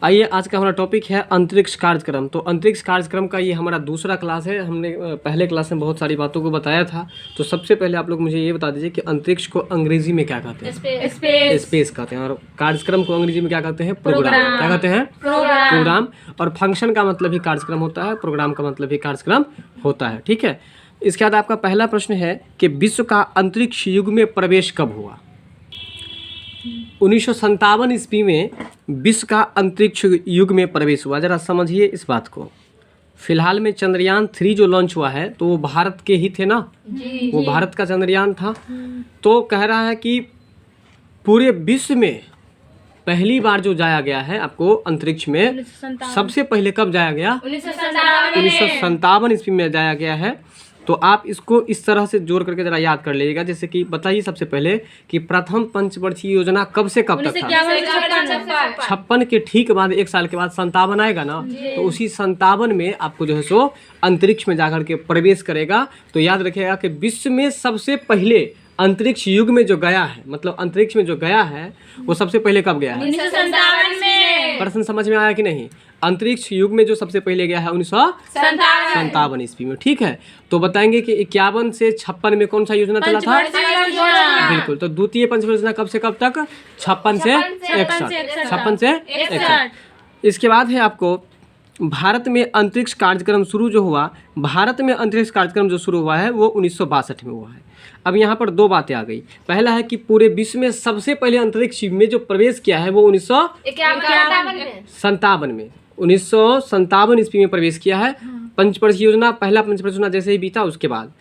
आइए, आज का हमारा टॉपिक है अंतरिक्ष कार्यक्रम। तो अंतरिक्ष कार्यक्रम का ये हमारा दूसरा क्लास है। हमने पहले क्लास में बहुत सारी बातों को बताया था। तो सबसे पहले आप लोग मुझे ये बता दीजिए कि अंतरिक्ष को अंग्रेजी में क्या कहते हैं? स्पेस कहते हैं। और कार्यक्रम को अंग्रेजी में क्या कहते हैं? प्रोग्राम। क्या कहते हैं? प्रोग्राम। और फंक्शन का मतलब ही कार्यक्रम होता है, प्रोग्राम का मतलब ही कार्यक्रम होता है। ठीक है। इसके बाद आपका पहला प्रश्न है कि विश्व का अंतरिक्ष युग में प्रवेश कब हुआ? 1957 ईस्वी में विश्व का अंतरिक्ष युग में प्रवेश हुआ। ज़रा समझिए इस बात को। फिलहाल में चंद्रयान 3 जो लॉन्च हुआ है तो वो भारत के ही थे ना, वो भारत का चंद्रयान था। तो कह रहा है कि पूरे विश्व में पहली बार जो जाया गया है आपको अंतरिक्ष में, सबसे पहले कब जाया गया? 1957 ईस्वी में जाया गया है। तो आप इसको इस तरह से जोड़ करके जरा याद कर लीजिएगा। जैसे कि बताइए सबसे पहले कि प्रथम पंचवर्षीय योजना कब से कब तक था? 56 के ठीक बाद 1 साल के बाद 57 आएगा ना, तो उसी 57 में आपको जो है सो अंतरिक्ष में जाकर के प्रवेश करेगा। तो याद रखिएगा कि विश्व में सबसे पहले अंतरिक्ष युग में जो गया है, मतलब अंतरिक्ष में जो गया है वो सबसे पहले कब गया है? 1957 में। प्रश्न समझ में आया कि नहीं? अंतरिक्ष युग में जो सबसे पहले गया है 1957 ईस्वी में। ठीक है। तो बताएंगे कि 51 से 56 में कौन सा योजना चला था? बिल्कुल। तो द्वितीय पंचवर्षीय योजना कब से कब तक? 56 से 61। इसके बाद है आपको भारत में अंतरिक्ष कार्यक्रम शुरू जो हुआ, भारत में अंतरिक्ष कार्यक्रम जो शुरू हुआ है वो 1962 में हुआ है। अब यहाँ पर 2 बातें आ गई। पहला है कि पूरे विश्व में सबसे पहले अंतरिक्ष में जो प्रवेश किया है वो 1957 में 1957 ईस्वी में प्रवेश किया है। पंचवर्षीय योजना, पहला पंचवर्षीय योजना जैसे ही बीता उसके बाद।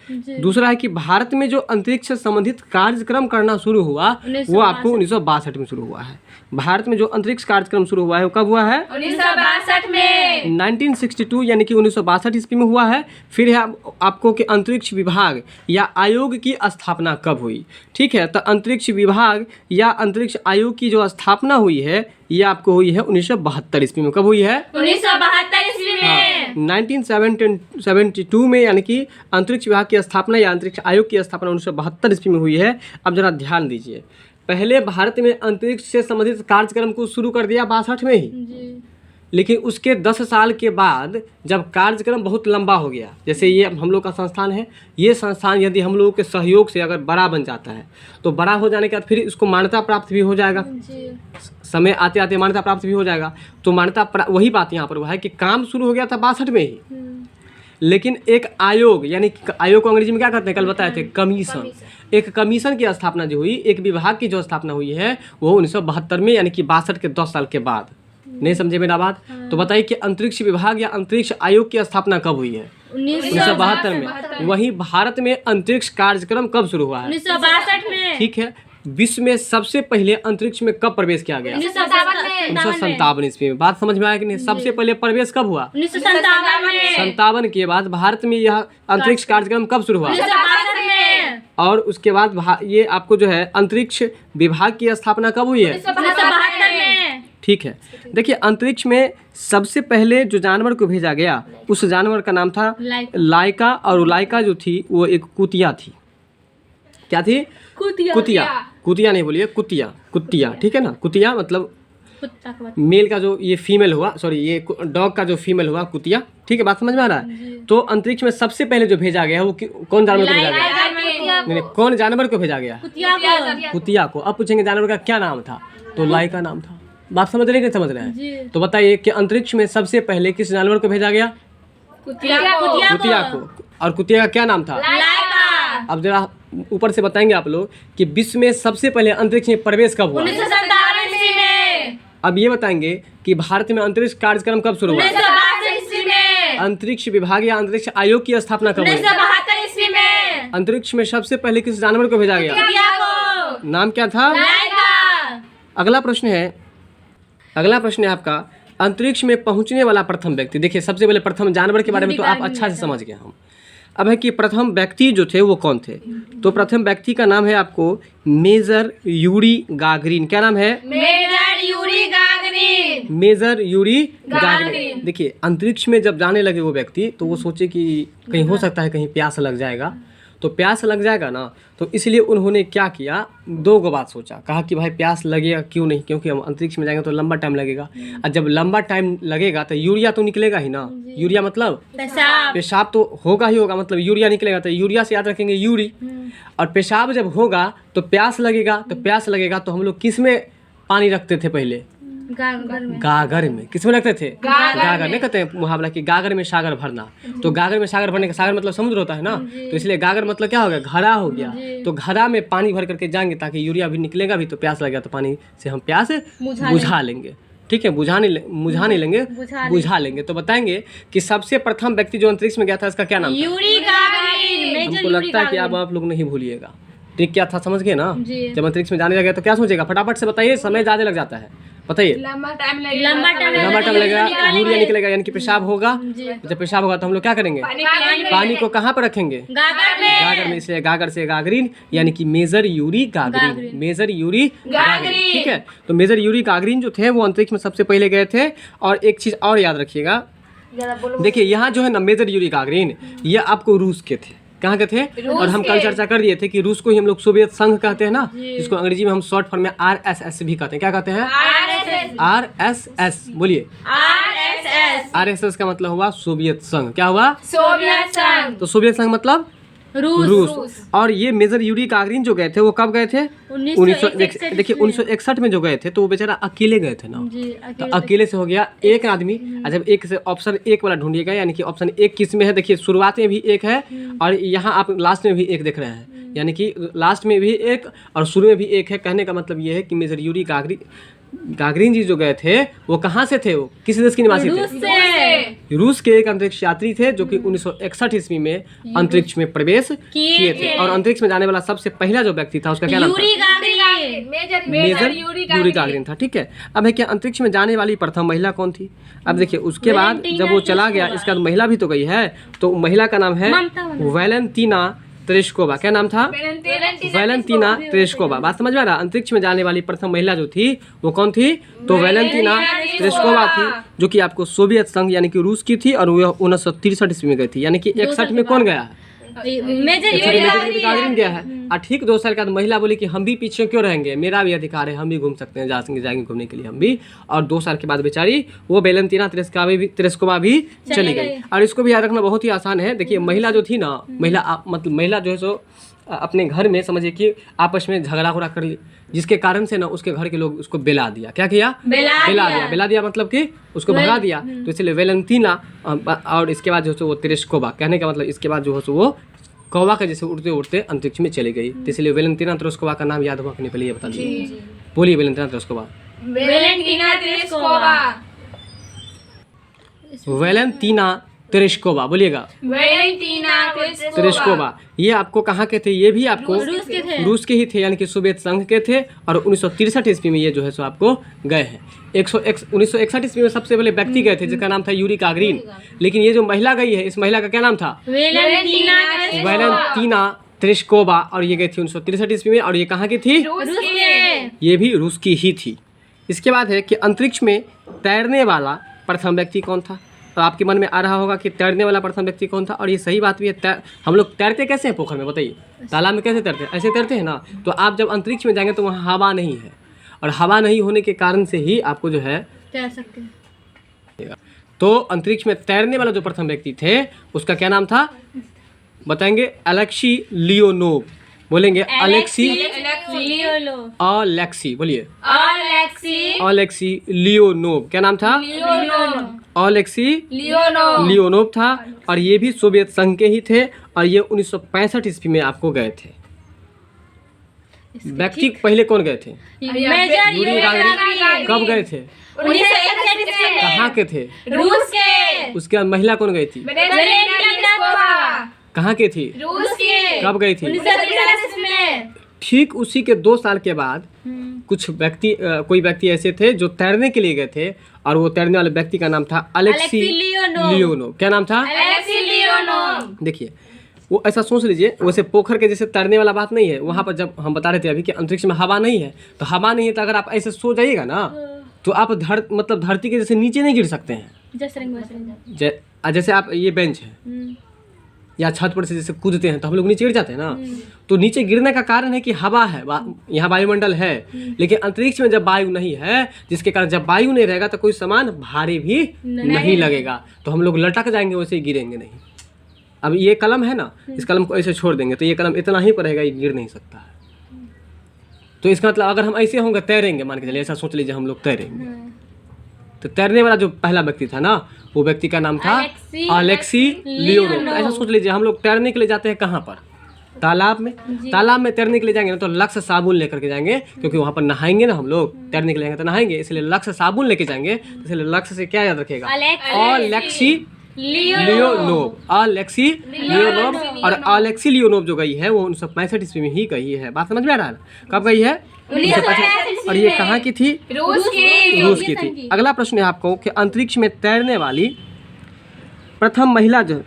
दूसरा है कि भारत में जो अंतरिक्ष से संबंधित कार्यक्रम करना शुरू हुआ वो आपको 1962 में शुरू हुआ है। भारत में जो अंतरिक्ष कार्यक्रम शुरू हुआ है वो कब हुआ है? 1962 में। 1962 यानी कि 1962 ईस्वी में हुआ है। फिर है आपको कि अंतरिक्ष विभाग या आयोग की स्थापना कब हुई? ठीक है। तो अंतरिक्ष विभाग या अंतरिक्ष आयोग की जो स्थापना हुई है ये आपको हुई है 1972 ईस्वी में। कब हुई है? 1972 ईस्वी में। 1972 में यानी कि अंतरिक्ष विभाग की स्थापना या अंतरिक्ष आयोग की स्थापना 1972 ईस्वी में हुई है। अब जरा ध्यान दीजिए, पहले भारत में अंतरिक्ष से संबंधित कार्यक्रम को शुरू कर दिया 62 में ही, लेकिन उसके 10 साल के बाद जब कार्यक्रम बहुत लंबा हो गया, जैसे ये हम लोग का संस्थान है, ये संस्थान यदि हम लोगों के सहयोग से अगर बड़ा बन जाता है तो बड़ा हो जाने के बाद फिर इसको मान्यता प्राप्त भी हो जाएगा, समय आते आते मान्यता प्राप्त भी हो जाएगा। तो मान्यता वही बात यहाँ पर हुआ है कि काम शुरू हो गया था 62 में ही, लेकिन एक आयोग, यानी आयोग को अंग्रेजी में क्या कहते हैं, कल बताए थे, कमीशन। एक कमीशन की स्थापना जो हुई, एक विभाग की जो स्थापना हुई है वो 1972 में, यानी कि 62 के 10 साल के बाद। नहीं समझे मेरा बात? तो बताइए कि अंतरिक्ष विभाग या अंतरिक्ष आयोग की स्थापना कब हुई है? 1972 में। वहीं भारत में अंतरिक्ष कार्यक्रम कब शुरू हुआ है? 1962 में। ठीक है। विश्व में सबसे पहले अंतरिक्ष में कब प्रवेश किया गया? 1957 ईस्वी में। बात समझ में आया कि नहीं? सबसे पहले प्रवेश कब हुआ? 1957 में। 57 के बाद भारत में यह अंतरिक्ष कार्यक्रम कब शुरू हुआ? 1962 में। और उसके बाद ये आपको जो है अंतरिक्ष विभाग की स्थापना कब हुई है? 1972 में। ठीक है। देखिए, अंतरिक्ष में सबसे पहले जो जानवर को भेजा गया उस जानवर का नाम था लाइका। और लाइका जो थी वो एक कुतिया थी। क्या थी? कुतिया नहीं बोलिए, कुतिया। ठीक है ना? कुतिया मतलब मेल का जो ये फीमेल हुआ, सॉरी ये डॉग का जो फीमेल हुआ कुतिया। ठीक है, बात समझ में आ रहा है? तो अंतरिक्ष में सबसे पहले जो भेजा गया वो कौन जानवर को भेजा गया? नहीं, कौन जानवर को भेजा गया? कुतिया को। अब पूछेंगे जानवर का क्या नाम था, तो लाइका नाम था। बात समझ रहे हैं कि समझ रहे हैं? तो बताइए कि अंतरिक्ष में सबसे पहले किस जानवर को भेजा गया? कुतिया को। और कुतिया का क्या नाम था? अब जरा ऊपर से बताएंगे आप लोग कि विश्व में सबसे पहले अंतरिक्ष में प्रवेश कब हुआ? 1957 ईस्वी में। अब ये बताएंगे कि भारत में अंतरिक्ष कार्यक्रम कब शुरू हुआ? 1962 ईस्वी में। अंतरिक्ष विभाग या अंतरिक्ष आयोग की स्थापना कब हुई? 1972 ईस्वी में। अंतरिक्ष में सबसे पहले किस जानवर को भेजा गया? नाम क्या था? अगला प्रश्न है आपका, अंतरिक्ष में पहुंचने वाला प्रथम व्यक्ति। देखिए, सबसे पहले प्रथम जानवर के बारे में तो आप अच्छा से समझ गए हम। अब है कि प्रथम व्यक्ति जो थे वो कौन थे? तो प्रथम व्यक्ति का नाम है आपको मेजर यूरी गागरिन। क्या नाम है? Major Yuri Gagarin. देखिए, अंतरिक्ष में जब जाने लगे वो व्यक्ति तो वो सोचे कि कहीं हो सकता है कहीं प्यास लग जाएगा, तो प्यास लग जाएगा ना, तो इसलिए उन्होंने क्या किया, दो गो बात सोचा। कहा कि भाई प्यास लगेगा क्यों नहीं, क्योंकि हम अंतरिक्ष में जाएंगे तो लंबा टाइम लगेगा, और जब लंबा टाइम लगेगा तो यूरिया तो निकलेगा ही ना। यूरिया मतलब पेशाब। पेशाब तो होगा ही होगा, मतलब यूरिया निकलेगा, तो यूरिया से याद रखेंगे यूरी। और पेशाब जब होगा तो प्यास लगेगा, तो प्यास लगेगा तो हम लोग किस में पानी रखते थे पहले, गागर में। गागर में। किस में रखते थे, गागर में। कहते हैं मुहावरा कि गागर में सागर भरना, तो गागर में सागर भरने का, सागर मतलब समुद्र होता है ना, तो इसलिए गागर मतलब क्या हो गया, घड़ा हो गया। तो घड़ा में पानी भर करके जाएंगे ताकि यूरिया भी निकलेगा भी, तो प्यास लगेगा तो पानी से हम प्यास बुझा लेंगे। ठीक है, मुझा नहीं लेंगे, बुझा लेंगे। तो बताएंगे कि सबसे प्रथम व्यक्ति जो अंतरिक्ष में गया था इसका क्या नाम था। Yuri Gagarin. मेजर हमको लगता है कि अब आप लोग नहीं भूलिएगा। ट्रिक क्या था समझ गए ना। जब अंतरिक्ष में जाने लगे तो क्या सोचेगा, फटाफट से बताइए, समय ज़्यादा लग जाता है, बताइए। लंबा टाइम लंबा टाइम लगेगा, यूरिया निकलेगा, यानी कि पेशाब होगा। जब पेशाब होगा तो हम लोग क्या करेंगे, पानी को कहाँ पर रखेंगे, गागर में। इसलिए गागर से गागरिन, यानी कि major Yuri Gagarin, major Yuri Gagarin. ठीक है, तो मेजर यूरी गागरिन जो थे वो अंतरिक्ष में सबसे पहले गए थे। और एक चीज़ और याद रखिएगा, देखिए यहाँ जो है ना मेजर यूरी गागरिन, ये आपको रूस के थे। कहाँ के थे, और हम कल चर्चा कर दिए थे कि रूस को ही हम लोग सोवियत संघ कहते हैं ना, जिसको अंग्रेजी में हम शॉर्ट फॉर्म में RSS भी कहते हैं। क्या कहते हैं, RSS। बोलिए, RSS का मतलब हुआ सोवियत संघ। क्या हुआ, सोवियत संघ। तो सोवियत संघ मतलब रूस। और ये मेजर यूरी गागरिन जो गए थे वो कब गए थे, 1961। देखिए 1961 में जो गए थे तो वो बेचारा अकेले गए थे ना, तो अकेले से हो गया एक आदमी। जब एक से ऑप्शन एक वाला ढूंढिएगा, यानी कि ऑप्शन एक किस में है, देखिए शुरुआत में भी एक है और यहाँ आप लास्ट में भी एक देख रहे हैं, यानी कि लास्ट में भी एक और शुरू में भी एक है। कहने का मतलब ये है कि मेजर यूरी गागरिन जी जो गए थे वो कहाँ से थे, वो किस देश के निवासी थे, रूस के एक अंतरिक्ष यात्री थे जो कि 1961 ईस्वी में अंतरिक्ष में प्रवेश किए थे। और अंतरिक्ष में जाने वाला सबसे पहला जो व्यक्ति था उसका क्या नाम था, मेजर यूरी गागरिन था। ठीक है, अब है क्या, अंतरिक्ष में जाने वाली प्रथम महिला कौन थी। अब देखिए उसके बाद जब वो चला गया, इसके बाद महिला भी तो गई है, तो महिला का नाम है वैलेंटीना तेरेस्कोवा। क्या नाम था, वैलेंटीना तेरेस्कोवा। बात समझ में आ रहा, अंतरिक्ष में जाने वाली प्रथम महिला जो थी वो कौन थी, तो वैलेंटीना तेरेस्कोवा थी, जो कि आपको सोवियत संघ यानी कि रूस की थी, और वो 1963 ईस्वी में गई थी। यानी कि 61 में कौन गया है, मेजर यूरी गागरिन गया है। और ठीक 2 साल के बाद महिला बोली कि हम भी पीछे क्यों रहेंगे, मेरा भी अधिकार है, हम भी घूम सकते हैं, जाएंगे घूमने के लिए हम भी। और 2 साल के बाद बेचारी वो वैलेंटीना तेरेस्कोवा भी चली गई। और इसको भी याद रखना बहुत ही आसान है। देखिए महिला जो थी ना, महिला जो है सो अपने घर में समझिए कि आपस में झगड़ा कर ली, जिसके कारण से ना उसके घर के लोग उसको बेला दिया। क्या किया, बेला दिया मतलब कि उसको भगा दिया। तो इसलिए वैलेंटीना और इसके बाद जो है वो तेरेस्कोवा, कहने का मतलब इसके बाद जो है वो कौवा के जैसे उड़ते उड़ते अंतरिक्ष में चली गई। तो इसलिए वैलेंटीना तेरेस्कोवा का नाम याद होगा कि नहीं, पहले ये बता दीजिए। बोलिए वैलेंटीना तेरेस्कोवा। वैलेंटीना तेरेस्कोवा बोलिएगा, तेरेस्कोवा। ये आपको कहाँ के थे, ये भी आपको रूस के ही थे, यानी कि सोवियत संघ के थे। और 1963 ईस्वी में ये जो है सो आपको गए हैं। 1961 ईस्वी में सबसे पहले व्यक्ति गए थे जिसका नाम था यूरी गागरिन। लेकिन ये जो महिला गई है, इस महिला का क्या नाम था, वैलेंटीना तेरेस्कोवा। और ये गई थी 1963 ईस्वी में। और ये कहाँ की थी, ये भी रूस की ही थी। इसके बाद है कि अंतरिक्ष में तैरने वाला प्रथम व्यक्ति कौन था। तो आपके मन में आ रहा होगा कि तैरने वाला प्रथम व्यक्ति कौन था, और ये सही बात भी है। हम लोग तैरते कैसे हैं पोखर में, बताइए, तालाब में कैसे तैरते हैं, ऐसे तैरते हैं ना। तो आप जब अंतरिक्ष में जाएंगे तो वहाँ हवा नहीं है, और हवा नहीं होने के कारण से ही आपको जो है तैर सकते हैं। तो अंतरिक्ष में तैरने वाला जो प्रथम व्यक्ति थे उसका क्या नाम था, बताएंगे, अलेक्सी लियोनोव। बोलेंगे अलेक्सी बोलिए, अलेक्सी लियोनोव। क्या नाम था, अलेक्सी लियोनोव था। और ये भी सोवियत संघ के ही थे, और ये 1965 ईस्वी में आपको गए थे। व्यक्ति पहले कौन गए थे, यूरी गागरिन। कब गए थे, कहाँ के थे, रूस के। उसके बाद महिला कौन गई थी, कहाँ की थी, रूस के। कब गई थी, 1963 में। ठीक उसी के 2 साल के बाद कुछ व्यक्ति कोई व्यक्ति ऐसे थे जो तैरने के लिए गए थे, और वो तैरने वाले व्यक्ति का नाम था अलेक्सी लियोनोव। क्या नाम था, अलेक्सी लियोनोव। देखिए वो ऐसा सोच लीजिए, वैसे पोखर के जैसे तैरने वाला बात नहीं है। वहाँ पर जब हम बता रहे थे अभी कि अंतरिक्ष में हवा नहीं है, तो हवा नहीं है तो अगर आप ऐसे सो जाइएगा ना, तो आप मतलब धरती के जैसे नीचे नहीं गिर सकते हैं। जैसे आप, ये बेंच है, या छत पर से जैसे कूदते हैं तो हम लोग नीचे गिर जाते हैं ना। तो नीचे गिरने का कारण है कि हवा है, यहाँ वायुमंडल है, लेकिन अंतरिक्ष में जब वायु नहीं है, जिसके कारण जब वायु नहीं रहेगा तो कोई सामान भारी भी नहीं लगेगा, तो हम लोग लटक जाएंगे, वैसे ही गिरेंगे नहीं। अब ये कलम है ना, इस कलम को ऐसे छोड़ देंगे तो ये कलम इतना ही पर रहेगा, ये गिर नहीं सकता है। तो इसका मतलब अगर हम ऐसे होंगे तैरेंगे, मान के चलिए ऐसा सोच लीजिए हम लोग तैरेंगे, तो तैरने वाला जो पहला व्यक्ति था ना, वो व्यक्ति का नाम था अलेक्सी लियोनोव। ऐसा सोच लीजिए हम लोग तैरने के लिए जाते हैं कहाँ पर, तालाब में। तालाब में तैरने के लिए जाएंगे ना तो लक्ष्य साबुन लेकर के जाएंगे, क्योंकि वहाँ पर नहाएंगे ना हम लोग, तैरने के लिए जाएंगे तो नहाएंगे, इसलिए लक्ष्य साबुन लेके जाएंगे। इसलिए लक्ष्य से क्या याद रखेगा, अलेक्सी लियोनोव, अलेक्सी लियोनोव। और अलेक्सी लियोनोव जो गई है वो 1965 ईस्वी में ही गई है। बात समझ में आ रहा है? कब गई है? 1965। और ये कहाँ की थी? रूस की थी। अगला प्रश्न है आपको कि अंतरिक्ष में तैरने वाली प्रथम महिला जो,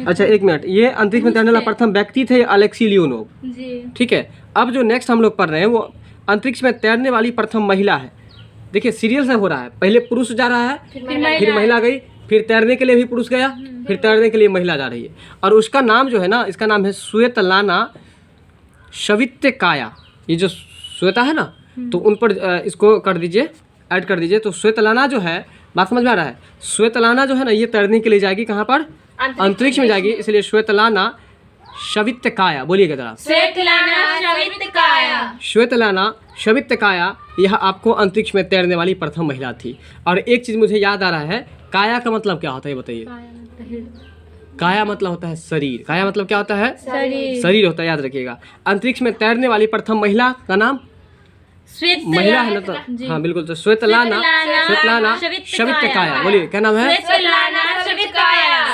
अच्छा एक मिनट, ये अंतरिक्ष में तैरने वाला प्रथम व्यक्ति थे अलेक्सी लियोनोव, ठीक है। अब जो नेक्स्ट हम लोग पढ़ रहे हैं वो अंतरिक्ष में तैरने वाली प्रथम महिला है। देखिए सीरियल से हो रहा है, पहले पुरुष जा रहा है, फिर महिला गई, फिर तैरने के लिए भी पुरुष गया, फिर तैरने के लिए महिला जा रही है। और उसका नाम जो है ना, इसका नाम है श्वेतलाना शवित्काया। ये जो श्वेता है ना, तो उन पर इसको कर दीजिए, ऐड कर दीजिए। तो श्वेतलाना जो है, बात समझ में आ रहा है, श्वेतलाना जो है ना, ये तैरने के लिए जाएगी कहाँ पर? अंतरिक्ष में जाएगी, इसलिए श्वेतलाना शवित्काया, बोलिएगा जरा। श्वेतलाना शवित्काया, यह आपको अंतरिक्ष में तैरने वाली प्रथम महिला थी। और एक चीज़ मुझे याद आ रहा है, काया का मतलब क्या होता है बताइए? काया मतलब होता है शरीर। काया मतलब क्या होता है? शरीर होता है, याद रखिएगा। अंतरिक्ष में तैरने वाली प्रथम महिला का नाम महिला है ना, तो हाँ बिल्कुल, तो श्वेतलाना शवित्काया, बोलिए क्या नाम है?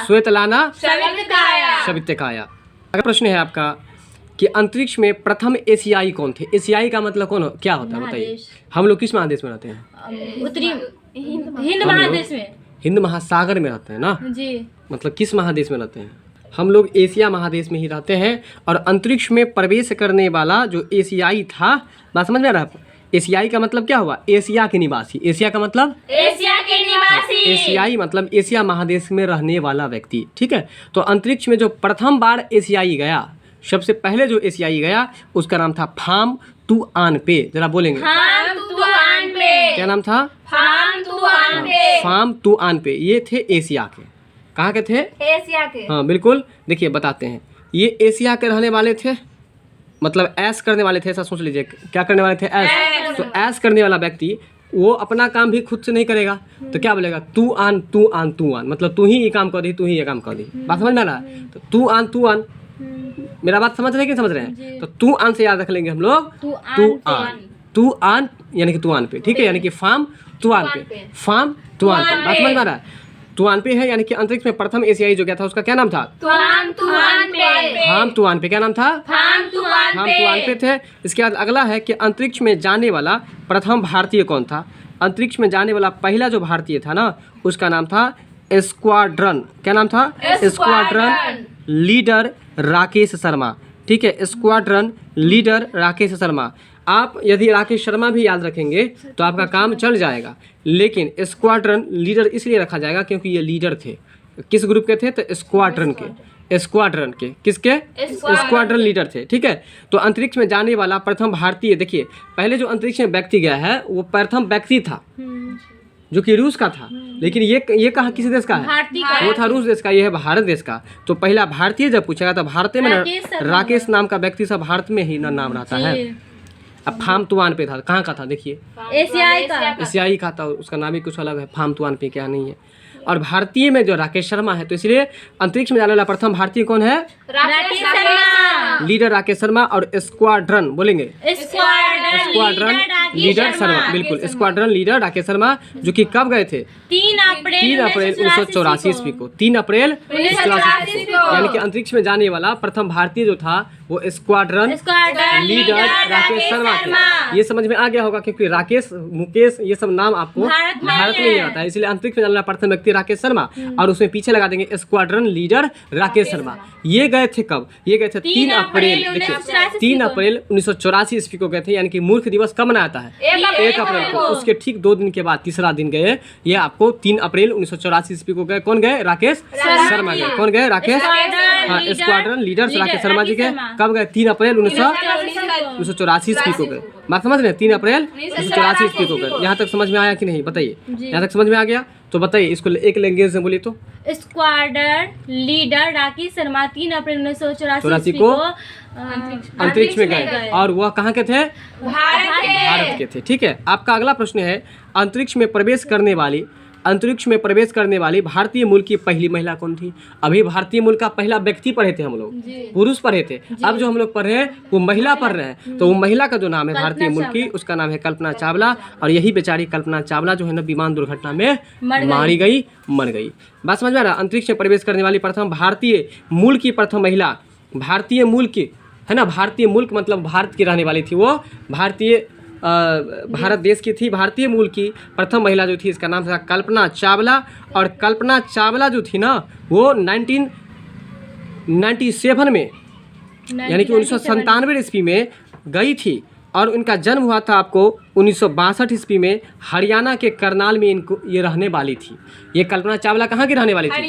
श्वेतलाना शवित्काया। अगला प्रश्न है आपका कि अंतरिक्ष में प्रथम एशियाई कौन थे? एशियाई का मतलब कौन क्या होता है बताइए? हम लोग किस महादेश में रहते हैं? उत्तरी हिंद महादेश में, हिंद महासागर में रहते हैं ना जी। मतलब किस महादेश में रहते हैं? हम लोग एशिया महादेश में ही रहते हैं। और अंतरिक्ष में प्रवेश करने वाला जो एशियाई था, बात समझ में आ रहा है? एशियाई का मतलब क्या हुआ? एशिया के निवासी। एशिया का मतलब एशिया के निवासी। एशियाई मतलब एशिया महादेश में रहने वाला व्यक्ति, ठीक है। तो अंतरिक्ष में जो प्रथम बार एशियाई गया, सबसे पहले जो एशियाई गया, उसका नाम था फाम तुआनपे। जरा बोलेंगे, क्या नाम था? फाम तुआनपे। ये थे एशिया के। कहाँ के थे? एशिया के। हाँ बिल्कुल, देखिए बताते हैं। ये एशिया के रहने वाले थे, मतलब ऐश करने वाले थे, ऐसा सोच लीजिए। क्या करने वाले थे? ऐश। तो ऐश करने वाला व्यक्ति वो अपना काम भी खुद से नहीं करेगा, तो क्या बोलेगा? तू आन तू आन तू आन, मतलब तू ही ये काम कर दी, तू ही ये काम कर दी। बात समझ में आ रहा है? तो तू आन, मेरा बात समझ रहे हैं कि समझ रहे हैं? तो तू आन से याद रख लेंगे हम लोग, तू आन यानी कि तू आन पे, ठीक है। यानी कि फार्म तू आन पे, फार्म तू आन पे। बात समझ में आ रहा है? तुआन पे है, यानी कि अंतरिक्ष में प्रथम एशियाई जो गया था उसका क्या नाम था? फाम तुआन पे। क्या नाम था? फाम तुआन पे थे। इसके बाद अगला है कि अंतरिक्ष में जाने वाला प्रथम भारतीय कौन था? अंतरिक्ष में जाने वाला पहला जो भारतीय था ना, उसका नाम था स्क्वाड्रन। क्या नाम था? स्क्वाड्रन लीडर राकेश शर्मा, ठीक है। Squadron leader Rakesh Sharma. आप यदि राकेश शर्मा भी याद रखेंगे तो आपका काम चल जाएगा, लेकिन स्क्वाड्रन लीडर इसलिए रखा जाएगा क्योंकि ये लीडर थे। किस ग्रुप के थे? तो स्क्वाड्रन के। किसके? स्क्वाड्रन लीडर थे, ठीक है। तो अंतरिक्ष में जाने वाला प्रथम भारतीय, देखिए पहले जो अंतरिक्ष में व्यक्ति गया है वो प्रथम व्यक्ति था जो कि रूस का था, लेकिन ये कहाँ किस देश का है? वो था रूस देश का, ये है भारत देश का। तो पहला भारतीय जब पूछेगा तो भारत में राकेश नाम का व्यक्ति सब भारत में ही नाम रहता है। अब फाम तुआन पे था, कहाँ का था? देखिए एशियाई का था, उसका नाम ही कुछ अलग है, फाम तुआन पे क्या नहीं है। और भारतीय में जो राकेश शर्मा है, तो इसलिए अंतरिक्ष में जाने वाला प्रथम भारतीय कौन है? राकेश शर्मा। लीडर राकेश शर्मा। और स्क्वाड्रन बोलेंगे, स्क्वाड्रन लीडर शर्मा, बिल्कुल स्क्वाड्रन लीडर राकेश शर्मा, जो कि कब गए थे? 3 अप्रैल 1984 ईस्वी को। 3 अप्रैल 1984 यानी कि अंतरिक्ष में जाने वाला प्रथम भारतीय जो था वो स्क्वाड्रन लीडर राकेश शर्मा थे। ये समझ में आ गया होगा क्योंकि राकेश, मुकेश ये सब नाम आपको भारत में ही आता है, इसलिए अंतरिक्ष में जाने वाला प्रथम व्यक्ति राकेश शर्मा, और उसमें पीछे लगा देंगे स्क्वाड्रन लीडर राकेश शर्मा। ये गए थे कब? ये गए थे 3 अप्रैल, देखिए 3 अप्रैल 1984 ईस्वी को गए थे। यानी कि मूर्ख दिवस कब मनाता है? 1 अप्रैल को। उसके ठीक 2 दिन के बाद तीसरा दिन गए, ये आपको 3 अप्रैल 1984 ईस्वी को गए। कौन गए? राकेश शर्मा गए। कौन गए? राकेश, हाँ, स्क्वाड्रन लीडर राकेश शर्मा जी गए। कब गए? 3 अप्रैल 1984 ईस्वी को गए। बात समझ रहे हैं? 3 अप्रैल 1984 ईस्वी को गए। यहाँ तक समझ में आया कि नहीं? बताइए। यहाँ तक समझ में आ गया तो बताइए, इसको एक लैंग्वेज में बोलिए तो। स्क्वाड्रन लीडर राकेश शर्मा 3 अप्रैल 1984 को अंतरिक्ष में गए, और वह कहाँ के थे? भारत के थे। ठीक है, आपका अगला प्रश्न है, अंतरिक्ष में प्रवेश करने वाली भारतीय मूल की पहली महिला कौन थी? अभी भारतीय मूल का पहला व्यक्ति पढ़े थे हम लोग, पुरुष पढ़े थे। अब जो हम लोग पढ़ रहे हैं वो महिला पढ़ रहे हैं। तो वो महिला का जो नाम है भारतीय मूल की, उसका नाम है कल्पना चावला। और यही बेचारी कल्पना चावला जो है ना, विमान दुर्घटना में मारी गई, मर गई। बात समझ में आ रहा? अंतरिक्ष में प्रवेश करने वाली प्रथम भारतीय मूल की प्रथम महिला, भारतीय मूल की है ना, भारतीय मूल मतलब भारत की रहने वाली थी वो, भारत देश की थी। भारतीय मूल की प्रथम महिला जो थी, इसका नाम था कल्पना चावला। और कल्पना चावला जो थी ना, वो 1997 में यानी कि 1997 ईस्वी में गई थी। और उनका जन्म हुआ था आपको 1962 ईस्वी में, हरियाणा के करनाल में इनको ये रहने वाली थी। ये कल्पना चावला कहाँ की रहने वाली थी?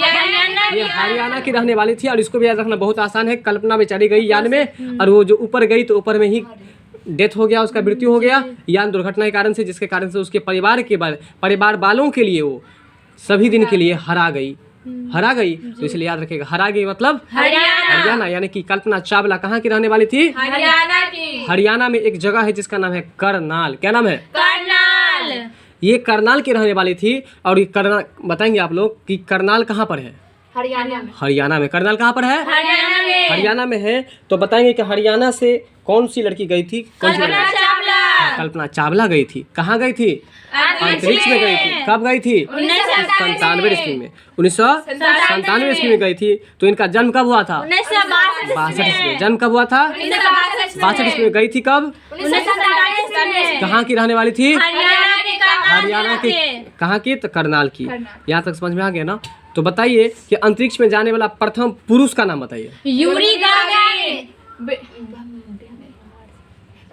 ये हरियाणा की रहने वाली थी। और इसको भी याद रखना बहुत आसान है, कल्पना बेचारी गई यान में, और वो जो ऊपर गई तो ऊपर में ही डेथ हो गया, उसका मृत्यु हो गया यान दुर्घटना के कारण से, जिसके कारण से उसके परिवार वालों के लिए वो सभी दिन के लिए हरा गई। तो इसलिए याद रखिएगा, हरा गई मतलब हरियाणा। यानी कि कल्पना चावला कहाँ की रहने वाली थी? हरियाणा में एक जगह है जिसका नाम है करनाल। क्या नाम है? करनाल। ये करनाल की रहने वाली थी। और ये करनाल बताएंगे आप लोग कि करनाल कहाँ पर है? हरियाणा में। करनाल कहाँ पर है? हरियाणा में है। तो बताएंगे कि हरियाणा से कौन सी लड़की गई थी? कल्पना चावला गई थी। कहाँ गई थी? अंतरिक्ष में गई थी। कब गई थी? 1997 ईस्वी में। 1997 ईस्वी में गई थी। तो इनका जन्म कब हुआ था? 1962 ईस्वी में। जन्म कब हुआ था? 1962 ईस्वी में। गई थी कब? 1947 कहाँ की रहने वाली थी? हरियाणा की। कहाँ की? तो करनाल की। यहाँ तक समझ में आ गया ना? तो बताइए कि अंतरिक्ष में जाने वाला प्रथम पुरुष का नाम बताइए। Yuri Gagarin.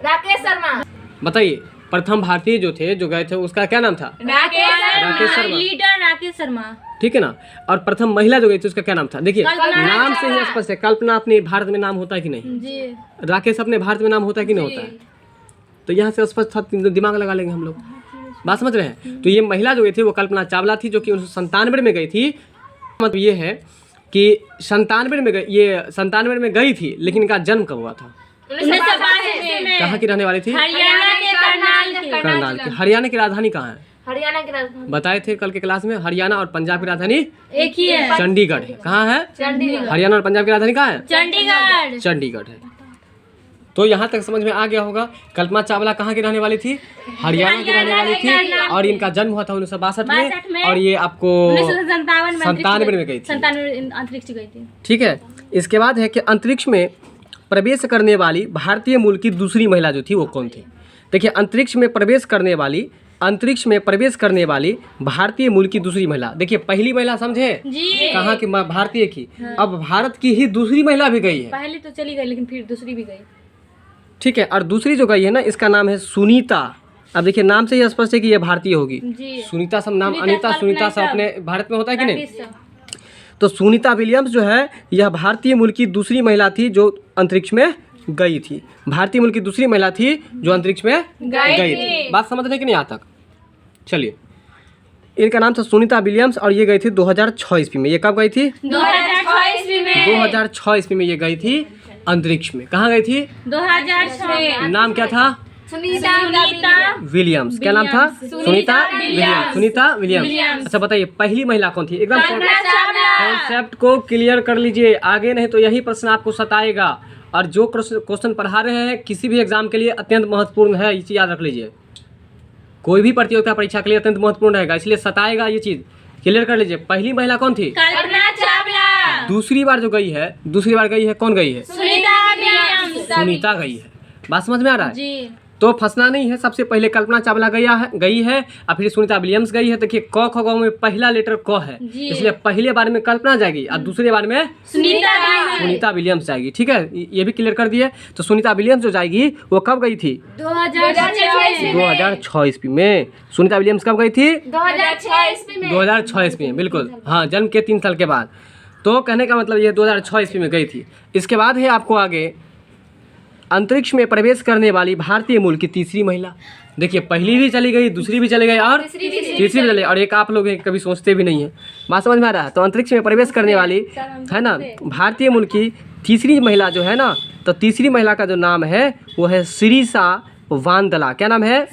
राकेश शर्मा। बताइए, प्रथम भारतीय जो थे, जो गए थे, उसका क्या नाम था? राकेश शर्मा। लीडर राकेश शर्मा। ठीक है ना? और प्रथम महिला जो गई थी उसका क्या नाम था? देखिए नाम से ही स्पष्ट है। कल्पना अपने भारत में नाम होता है कि नहीं जी? राकेश अपने भारत में नाम होता है कि नहीं होता है? तो यहाँ से स्पष्ट दिमाग लगा लेंगे हम लोग। बात समझ रहे हैं? तो ये महिला जो गई थी वो कल्पना चावला थी, जो कि 1997 में गई थी। मतलब ये है कि 97 में गई थी, लेकिन इनका जन्म कब हुआ था? 1962 में। कहाँ की रहने वाली थी? हरियाणा के करनाल की। हरियाणा की राजधानी कहाँ है? हरियाणा की राजधानी बताए थे कल के क्लास में। हरियाणा और पंजाब की राजधानी एक ही है, चंडीगढ़ है। कहाँ है? चंडीगढ़। हरियाणा और पंजाब की राजधानी कहाँ है? चंडीगढ़। चंडीगढ़ है। तो यहाँ तक समझ में आ गया होगा। कल्पना चावला कहाँ की रहने वाली थी? हरियाणा की रहने वाली थी। और इनका जन्म हुआ था 1962 में। और ये आपको 1997 में गई थी। अंतरिक्ष गई थी। ठीक है। इसके बाद है कि अंतरिक्ष में प्रवेश करने वाली भारतीय मूल की दूसरी महिला जो थी वो कौन थी? देखिए, अंतरिक्ष में प्रवेश करने वाली भारतीय मूल की दूसरी महिला। देखिए, पहली महिला समझे कहाँ की? भारतीय की। अब भारत की ही दूसरी महिला भी गई है। पहले तो चली गई, लेकिन फिर दूसरी भी गई। ठीक है। और दूसरी जो गई है ना, इसका नाम है सुनीता। अब देखिए, नाम से ही स्पष्ट है कि ये भारतीय होगी। सुनीता सब नाम, अनीता सुनीता सब अपने भारत में होता है कि नहीं? तो सुनीता विलियम्स जो है, यह भारतीय मूल की दूसरी महिला थी जो अंतरिक्ष में गई थी। भारतीय मूल की दूसरी महिला थी जो अंतरिक्ष में गई थी। बात समझ रहे कि नहीं? यहाँ तक चलिए। इनका नाम था सुनीता विलियम्स और ये गई थी 2006 ईस्वी में। ये कब गई थी? 2006 ईस्वी में ये गई थी अंतरिक्ष में। कहाँ गई थी? 2006। नाम क्या था? सुनीता विलियम्स। क्या नाम था? सुनीता विलियम्स। अच्छा बताइए, पहली महिला कौन थी? एकदम कॉन्सेप्ट को क्लियर कर लीजिए आगे, नहीं तो यही प्रश्न आपको सताएगा। और जो क्वेश्चन पढ़ा रहे हैं किसी भी एग्जाम के लिए अत्यंत महत्वपूर्ण है, ये चीज़ याद रख लीजिए। कोई भी प्रतियोगिता परीक्षा के लिए अत्यंत महत्वपूर्ण रहेगा, इसलिए सताएगा। ये चीज़ क्लियर कर लीजिए। पहली महिला कौन थी? कल्पना चावला। दूसरी बार गई है कौन गई है? सुनीता गई है। बात समझ में आ रहा है? जी। तो फंसना नहीं है। सबसे पहले कल्पना चावला गई है और फिर सुनीता विलियम्स गई है। देखिए क ख ग में पहला लेटर क है, जी। इसलिए पहले बार में कल्पना जाएगी और दूसरे बार में सुनीता विलियम्स जाएगी। ठीक है, ये भी क्लियर कर दिए। तो सुनीता विलियम्स जो जाएगी वो कब गई थी? 2006 ईस्वी में। सुनीता विलियम्स कब गई थी? 2006 ईस्वी में, बिल्कुल हाँ, जन्म के 3 साल के बाद। तो कहने का मतलब ये 2006 ईस्वी में गई थी। इसके बाद है आपको आगे अंतरिक्ष में प्रवेश करने वाली भारतीय मूल की तीसरी महिला। देखिए पहली भी चली गई, दूसरी भी चली गई और तीसरी भी चली गई, और एक आप लोग कभी सोचते भी नहीं है। बात समझ में आ रहा है? तो अंतरिक्ष में प्रवेश करने वाली है ना भारतीय मूल की तीसरी महिला जो है ना, तो तीसरी महिला का जो नाम है वो है सिरिसा वांदला। क्या नाम है?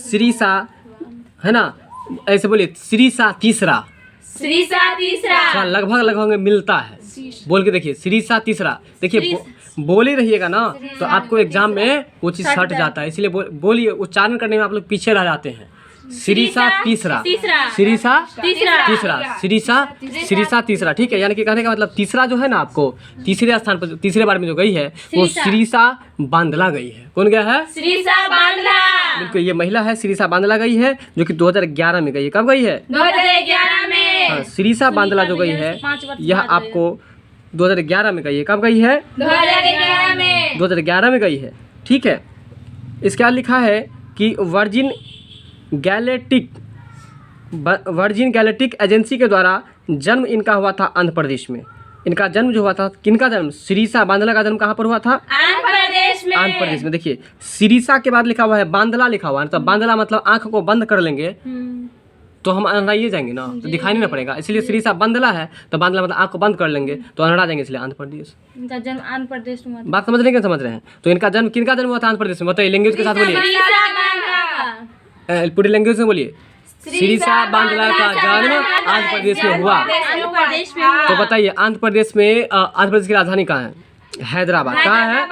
सिरिसा, है ना, ऐसे बोलिए सिरिसा तीसरा। थोड़ा लगभग में मिलता है, बोल के देखिए सिरिसा तीसरा। देखिए बोल ही रहिएगा ना तो आपको एग्जाम में वो चीज़ सट जाता है, इसलिए बोलिए, उच्चारण करने में आप लोग पीछे रह जाते हैं। सिरिसा तीसरा, सिरिसा तीसरा, सिरिसा तीसरा। ठीक है, यानी कि कहने का मतलब तीसरा जो है ना, आपको तीसरे स्थान पर तीसरे बार में जो गई है वो सिरिसा बांदला गई है। कौन गया है? बिल्कुल, ये महिला है सिरिसा बांदला गई है, जो कि 2011 में गई है। कब गई है? 2011 में। हाँ, सिरिसा बांदला जो गई है यह आपको 2011 में गई है। कब गई है? 2011 में गई है। ठीक है, इसके बाद लिखा है कि वर्जिन गैलेक्टिक एजेंसी के द्वारा जन्म इनका हुआ था आंध्र प्रदेश में। इनका जन्म जो हुआ था, किनका जन्म? सिरिसा बांदला का जन्म कहाँ पर हुआ था? आंध्र प्रदेश में। देखिए सिरिसा के बाद लिखा हुआ है बांदला लिखा हुआ है, तो बांदला मतलब आंख को बंद कर लेंगे तो हम अंधड़ाइए जाएंगे ना, तो दिखाई नहीं पड़ेगा, इसलिए सिरिसा बांदला है तो बांदला मतलब आंख को बंद कर लेंगे तो अंधड़ा जाएंगे, इसलिए आंध्र प्रदेश। इनका जन्म आंध्र प्रदेश में। बात समझ रहे हैं? क्या समझ रहे हैं? तो इनका जन्म किनका जन्म हुआ था आंध्र प्रदेश में? बताइए लैंग्वेज के साथ बोलिए, पूरी लैंग्वेज में बोलिए। सिरिसा बांदला का जन्म आंध्र प्रदेश में हुआ। तो बताइए आंध्र प्रदेश में आंध्र प्रदेश की राजधानी कहाँ है? हैदराबाद। कहाँ है?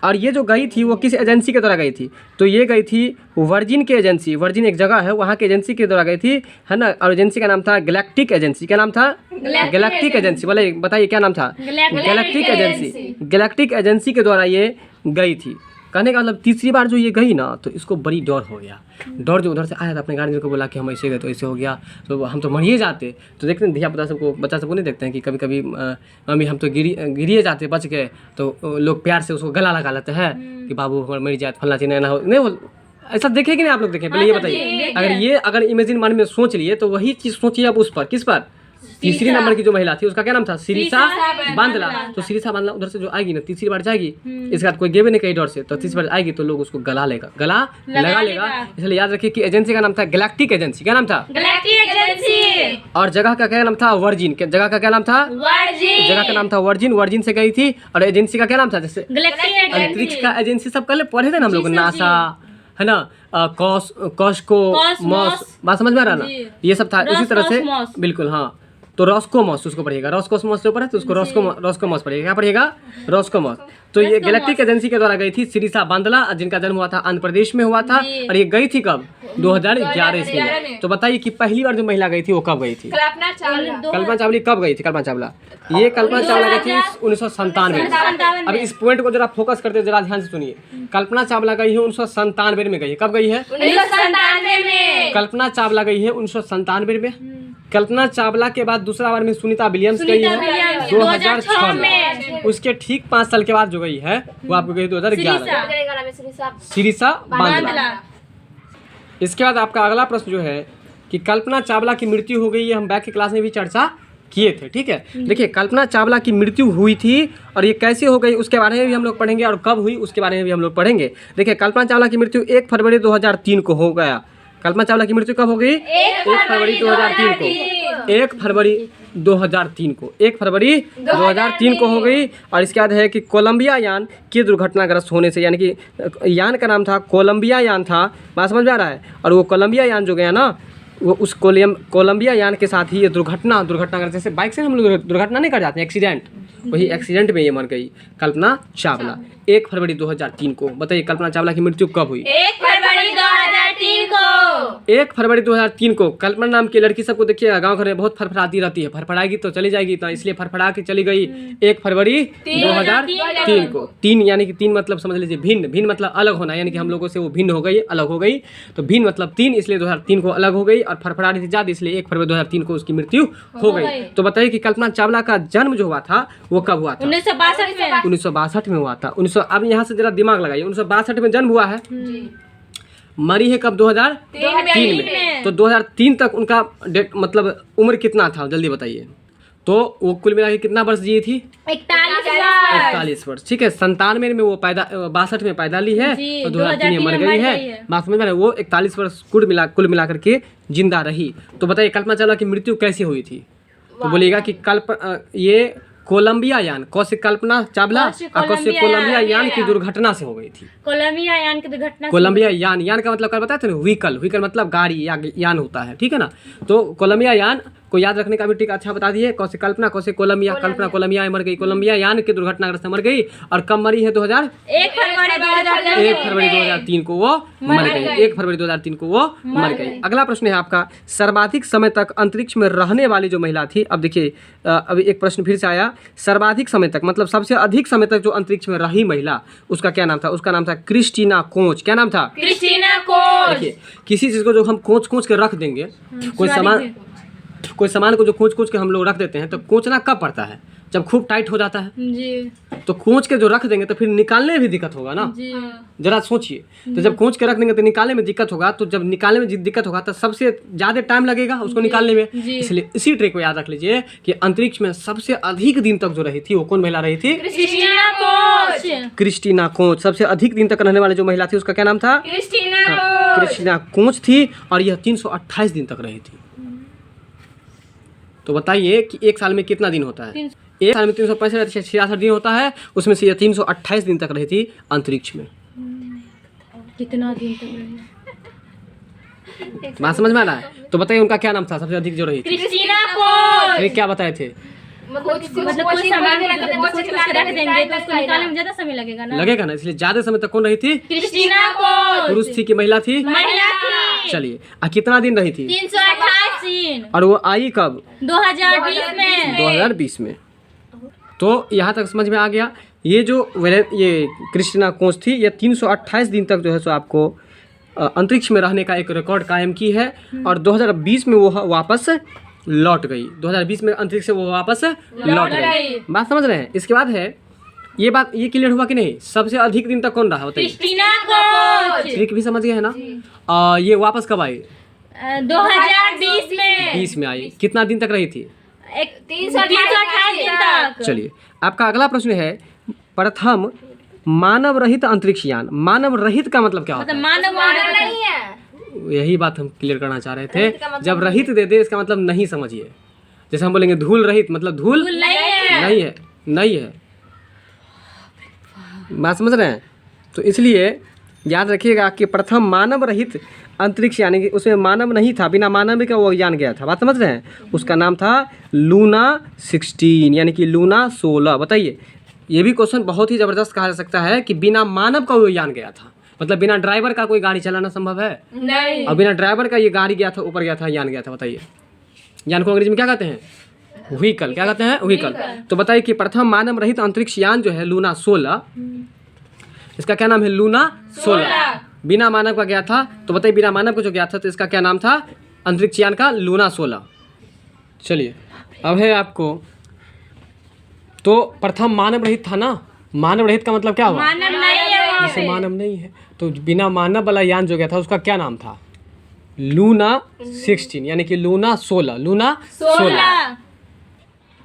और ये जो गई थी वो किस एजेंसी के द्वारा गई थी? तो ये गई थी वर्जिन की एजेंसी। वर्जिन एक जगह है, वहाँ की एजेंसी के द्वारा गई थी, है ना। और एजेंसी का नाम था गैलेक्टिक एजेंसी। क्या नाम था? Galactic agency. बोले बताइए क्या नाम था? Galactic agency. गैलेक्टिक एजेंसी के द्वारा ये गई थी। कहने का मतलब तीसरी बार जो ये गई ना तो इसको बड़ी डर हो गया। डर जो उधर से आया था, अपने गार्जियन को बोला कि हम ऐसे गए तो ऐसे हो गया, तो हम तो मरिए जाते। तो देखते हैं धिया पुता सबको, बच्चा सबको नहीं देखते हैं कि कभी कभी मम्मी हम तो गिरिए जाते, बच गए, तो लोग प्यार से उसको गला लगा लेते हैं कि बाबू हमारे मरी जाए, फलना चीज ना हो। नहीं, ऐसा देखे कि नहीं आप लोग? देखें पहले ये बताइए। अगर इमेजिन मन में सोच लिए तो वही चीज़ सोचिए अब उस पर। किस पर? तीसरी नंबर की जो महिला थी उसका क्या नाम था? सिरिसा बांदला। तो सिरिसा बांदला उधर से जो आएगी ना तीसरी बार जाएगी, इसके बाद कोई गेवे नहीं कहीं डर से, तो तीसरी बार आएगी तो लोग उसको गला लगा लेगा। इसलिए याद रखिए कि एजेंसी का नाम था गैलेक्टिक एजेंसी। क्या नाम था? Galactic agency. और जगह का क्या नाम था? वर्जिन। जगह का क्या नाम था? जगह का नाम था वर्जिन। वर्जिन से गई थी। और एजेंसी का क्या नाम था? जैसे अंतरिक्ष का एजेंसी सब पहले पढ़े थे ना हम लोग, नासा है ना, कॉस्मोस। बात समझ में आ रहा ना? ये सब था उसी तरह से, बिल्कुल हाँ। तो रॉस्कोमॉस उसको पढ़िएगा, रॉस्कोमॉस जो पढ़े तो उसको रॉस्कोमॉस पढ़िएगा। क्या पढ़िएगा? रॉस्कोमॉस। तो ये गैलेक्टिक एजेंसी के द्वारा गई थी सिरिसा बांदला, जिनका जन्म हुआ था आंध्र प्रदेश में हुआ था। और ये गई थी कब? 2011 ईस्वी में। तो बताइए कि पहली बार जो महिला गई थी वो कब गई थी? कल्पना चावला कब गई थी? कल्पना चावला, ये कल्पना चावला गई थी 1997 में। अब इस पॉइंट को जरा फोकस करते जरा ध्यान से सुनिए। कल्पना चावला गई है 1997 में गई है। कब गई है? 1997 में। कल्पना चावला गई है 1997 में। कल्पना चावला के बाद दूसरा बार में सुनीता विलियम्स गई है 2006 में। उसके ठीक 5 साल के बाद जो गई है वो आपको गई 2011 में, सिरिसा बांदला। इसके बाद आपका अगला प्रश्न जो है कि कल्पना चावला की मृत्यु हो गई है, हम बैक की क्लास में भी चर्चा किए थे। ठीक है, देखिए कल्पना चावला की मृत्यु हुई थी और ये कैसे हो गई उसके बारे में भी हम लोग पढ़ेंगे, और कब हुई उसके बारे में भी हम लोग पढ़ेंगे। देखिए कल्पना चावला की मृत्यु 1 फरवरी 2003 को हो गया। कल्पना चावला की मृत्यु कब हो गई? 1 फरवरी 2003 को। 1 फरवरी 2003 को, 1 फरवरी 2003 को हो गई। और इसके बाद है कि कोलंबिया यान के दुर्घटनाग्रस्त होने से, यानी कि यान का नाम था कोलंबिया यान था। बात समझ में आ रहा है? और वो कोलंबिया यान जो गया ना, वो उस कोलंबिया यान के साथ ही ये दुर्घटनाग्रस्त, जैसे बाइक से हम लोग दुर्घटना नहीं कर जाते हैं, एक्सीडेंट, वही एक्सीडेंट में ये मर गई कल्पना चावला 1 फरवरी 2003 को। बताइए कल्पना चावला की मृत्यु कब हुई? 1 फरवरी 2003 को। 1 फरवरी 2003 को कल्पना नाम की लड़की सबको देखिएगा गांव घर में बहुत फड़फड़ाती रहती है, फड़फड़ाएगी तो चली जाएगी, तो इसलिए फड़फड़ा के चली गई 1 फरवरी 2003 को। 3 यानी कि 3 मतलब समझ लीजिए भिन्न, भिन्न मतलब अलग होना, यानी कि हम लोगों से वो भिन्न हो गई, अलग हो गई, तो भिन्न मतलब 3, इसलिए 2003 को अलग हो गई, और फड़फड़ा रही थी ज़्यादा, इसलिए 1 फरवरी 2003 को उसकी मृत्यु हो गई। तो बताइए कि कल्पना चावला का जन्म जो हुआ था वो कब हुआ था? 1962 में हुआ था। 1900, अब यहाँ से जरा दिमाग लगाइए, 1962 में जन्म हुआ है, मरी है कब? 2003 में। तो 2003 तक उनका डेट मतलब उम्र कितना था जल्दी बताइए। तो वो कुल मिला के कितना वर्ष जिए थी? 41 वर्ष। ठीक है, 97 में वो 62 में पैदा ली है, तो 2003 में मर गई है। बात समझ में आ रहा है? वो 41 वर्ष कुल मिला करके जिंदा रही। तो बताइए कल्पना चावला की मृत्यु कैसे हुई थी? तो बोलिएगा कि ये कोलंबिया यान, कौशिक कल्पना चावला और कौशिक कोलंबिया यान की दुर्घटना से हो गई थी। कोलंबिया यान की दुर्घटना। कोलंबिया यान का मतलब क्या बताया था? व्हीकल मतलब गाड़ी या यान होता है, ठीक है ना। तो कोलंबिया यान को याद रखने का भी ठीक अच्छा बता दिए। कौशिक कल्पना, कौशिक कोलंबिया, कल्पना कोलंबिया मर गई, कोलंबिया यान की दुर्घटनाग्रस्त से मर गई, और कब मरी है? 1 फरवरी 2003 को वो मर गई। 1 फरवरी 2003 को वो मर गई। अगला प्रश्न है आपका, सर्वाधिक समय तक अंतरिक्ष में रहने वाली जो महिला थी। अब देखिए अभी एक प्रश्न फिर से आया, सर्वाधिक समय तक मतलब सबसे अधिक समय तक जो अंतरिक्ष में रही महिला, उसका क्या नाम था? उसका नाम था क्रिस्टीना कोच। क्या नाम था? Christina Koch. देखिए किसी चीज को जो हम कोच के रख देंगे, कोई सामान को जो कोच के हम लोग रख देते हैं, तो कोचना कब पड़ता है? जब खूब टाइट हो जाता है जी। तो कोच के जो रख देंगे तो फिर निकालने में भी दिक्कत होगा ना जी। जरा सोचिए। तो जब कोच के रख देंगे तो निकालने में दिक्कत होगा, तो जब निकालने में दिक्कत होगा तो सबसे ज्यादा टाइम लगेगा उसको निकालने में। इसलिए इसी ट्रिक को याद रख लीजिए कि अंतरिक्ष में सबसे अधिक दिन तक जो रही थी वो कौन महिला रही थी? Christina coach. क्रिस्टीना कोच सबसे अधिक दिन तक रहने वाली जो महिला थी उसका क्या नाम था? क्रिस्टीना कोच थी, और यह 328 दिन तक रही थी। तो बताइए कि एक साल में कितना दिन होता है? एक साल में 365 दिन होता है, उसमें से यह 328 दिन तक रही थी अंतरिक्ष में। कितना दिन तक रही? बात समझ में आ रहा है? तो बताइए उनका क्या नाम था सबसे अधिक जो रही थी? Christina Koch. अरे क्या बताए थे? मतलब कोई सामान को रख देंगे तो उसको निकालने में ज्यादा समय लगेगा ना? लगेगा ना, इसलिए ज्यादा समय तक कौन रही थी? Christina Koch. पुरुष थी कि महिला थी? महिला थी। चलिए, कितना दिन रही थी? 328 दिन। और वो आई कब? 2020 में। तो यहाँ तक समझ में आ गया। ये क्रिस्टीना कोच थी, ये 328 दिन तक जो है सो आपको अंतरिक्ष में रहने का एक रिकॉर्ड कायम की है, और 2020 में वो वापस लौट गई। 2020 में अंतरिक्ष से वो वापस लौट गई। बात समझ रहे हैं? इसके बाद है ये क्लियर हुआ कि नहीं? सबसे अधिक दिन तक कौन रहा बताइए? Christina Koch. ट्रिक भी समझ गए है ना? ये वापस कब आई? 2020 में आई। कितना दिन तक रही थी? 328 दिन तक। चलिए, आपका अगला प्रश्न है, प्रथम मानव रहित अंतरिक्ष यान। मानव रहित का मतलब क्या होता है? मानव नहीं है। यही बात हम क्लियर करना चाह रहे थे। जब रहित दे दे इसका मतलब नहीं समझिए। जैसे हम बोलेंगे धूल रहित, मतलब धूल नहीं है। बात समझ रहे हैं? तो इसलिए याद रखिएगा कि प्रथम मानव रहित अंतरिक्ष यानी कि उसमें मानव नहीं था, बिना मानव का वो यान गया था। बात समझ रहे हैं? उसका नाम था लूना 16 यानी कि लूना 16। बताइए, ये भी क्वेश्चन बहुत ही ज़बरदस्त कहा जा सकता है कि बिना मानव का वो यान गया था, मतलब बिना ड्राइवर का कोई गाड़ी चलाना संभव है? नहीं। और बिना ड्राइवर का ये गाड़ी गया था, ऊपर गया था, यान गया था। बताइए, यान को अंग्रेजी में क्या कहते हैं? व्हीकल। क्या कहते हैं? व्हीकल। तो बताइए कि प्रथम मानव रहित अंतरिक्ष यान जो है लूना 16, इसका क्या नाम है? लूना 16 बिना मानव का गया था। तो बताइए बिना मानव का जो गया था तो इसका क्या नाम था? अंतरिक्ष यान का लूना 16। चलिए, अब है आपको, तो प्रथम मानव रहित था ना, मानव रहित का मतलब क्या हुआ? मानव नहीं है। जैसे मानव नहीं है तो बिना मानव वाला यान जो गया था उसका क्या नाम था? लूना 16 यानी कि लूना 16। लूना 16।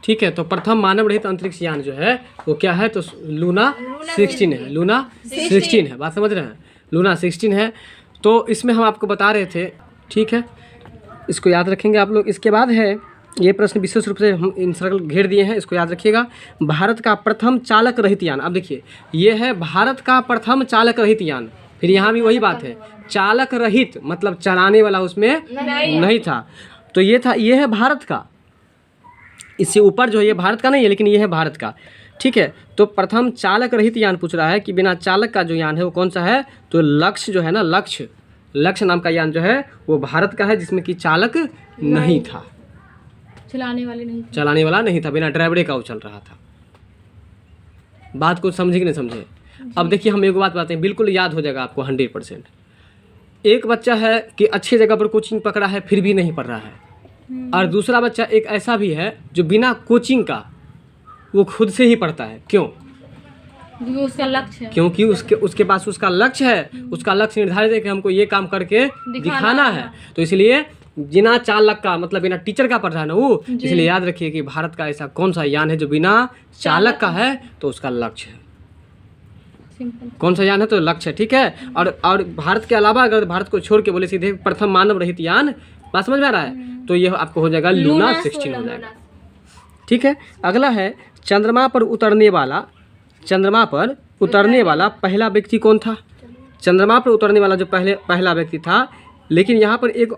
ठीक है, तो प्रथम मानव रहित अंतरिक्ष यान जो है वो क्या है? तो लूना 16 है। लूना 16 है। बात समझ रहे हैं? लूना 16 है। तो इसमें हम आपको बता रहे थे, ठीक है, इसको याद रखेंगे आप लोग। इसके बाद है ये प्रश्न विशेष रूप से हम इन सर्कल घेर दिए हैं, इसको याद रखिएगा। भारत का प्रथम चालक रहित यान। अब देखिए, ये है भारत का प्रथम चालक रहित यान। फिर यहाँ भी वही बात है, चालक रहित मतलब चलाने वाला उसमें नहीं था। तो ये है भारत का। इससे ऊपर जो है ये भारत का नहीं है, लेकिन ये है भारत का। ठीक है, तो प्रथम चालक रहित यान पूछ रहा है कि बिना चालक का जो यान है वो कौन सा है? तो लक्ष्य जो है ना, लक्ष्य लक्ष्य नाम का यान जो है वो भारत का है, जिसमें कि चालक नहीं था, चलाने वाले नहीं थे। चलाने वाला नहीं था, बिना ड्राइवरे का वो चल रहा था। बात को समझे कि नहीं समझे? अब देखिए हम एक बात बताते हैं, बिल्कुल याद हो जाएगा आपको 100%। एक बच्चा है कि अच्छी जगह पर कोचिंग पकड़ा है फिर भी नहीं पढ़ रहा है, और दूसरा बच्चा एक ऐसा भी है जो बिना कोचिंग का वो खुद से ही पढ़ता है। क्यों? क्योंकि उसका लक्ष्य है। क्योंकि उसके पास उसका लक्ष्य है, उसका लक्ष्य निर्धारित है कि हमको ये काम करके दिखाना है। तो इसलिए बिना चालक का मतलब बिना टीचर का पढ़ रहा है ना वो, इसलिए याद रखिए कि भारत का ऐसा कौन सा यान है जो बिना चालक का है, तो उसका लक्ष्य है। सिंपल। कौन सा यान है? तो लक्ष्य है, ठीक है। और भारत के अलावा अगर भारत को छोड़ के बोले सीधे प्रथम मानव रहित यान, बात समझ में आ रहा है? तो ये आपको हो जाएगा लूना 16 हो जाएगा, ठीक है। अगला है चंद्रमा पर उतरने वाला, चंद्रमा पर उतरने वाला पहला व्यक्ति कौन था? चंद्रमा पर उतरने वाला जो पहला व्यक्ति था, लेकिन यहाँ पर एक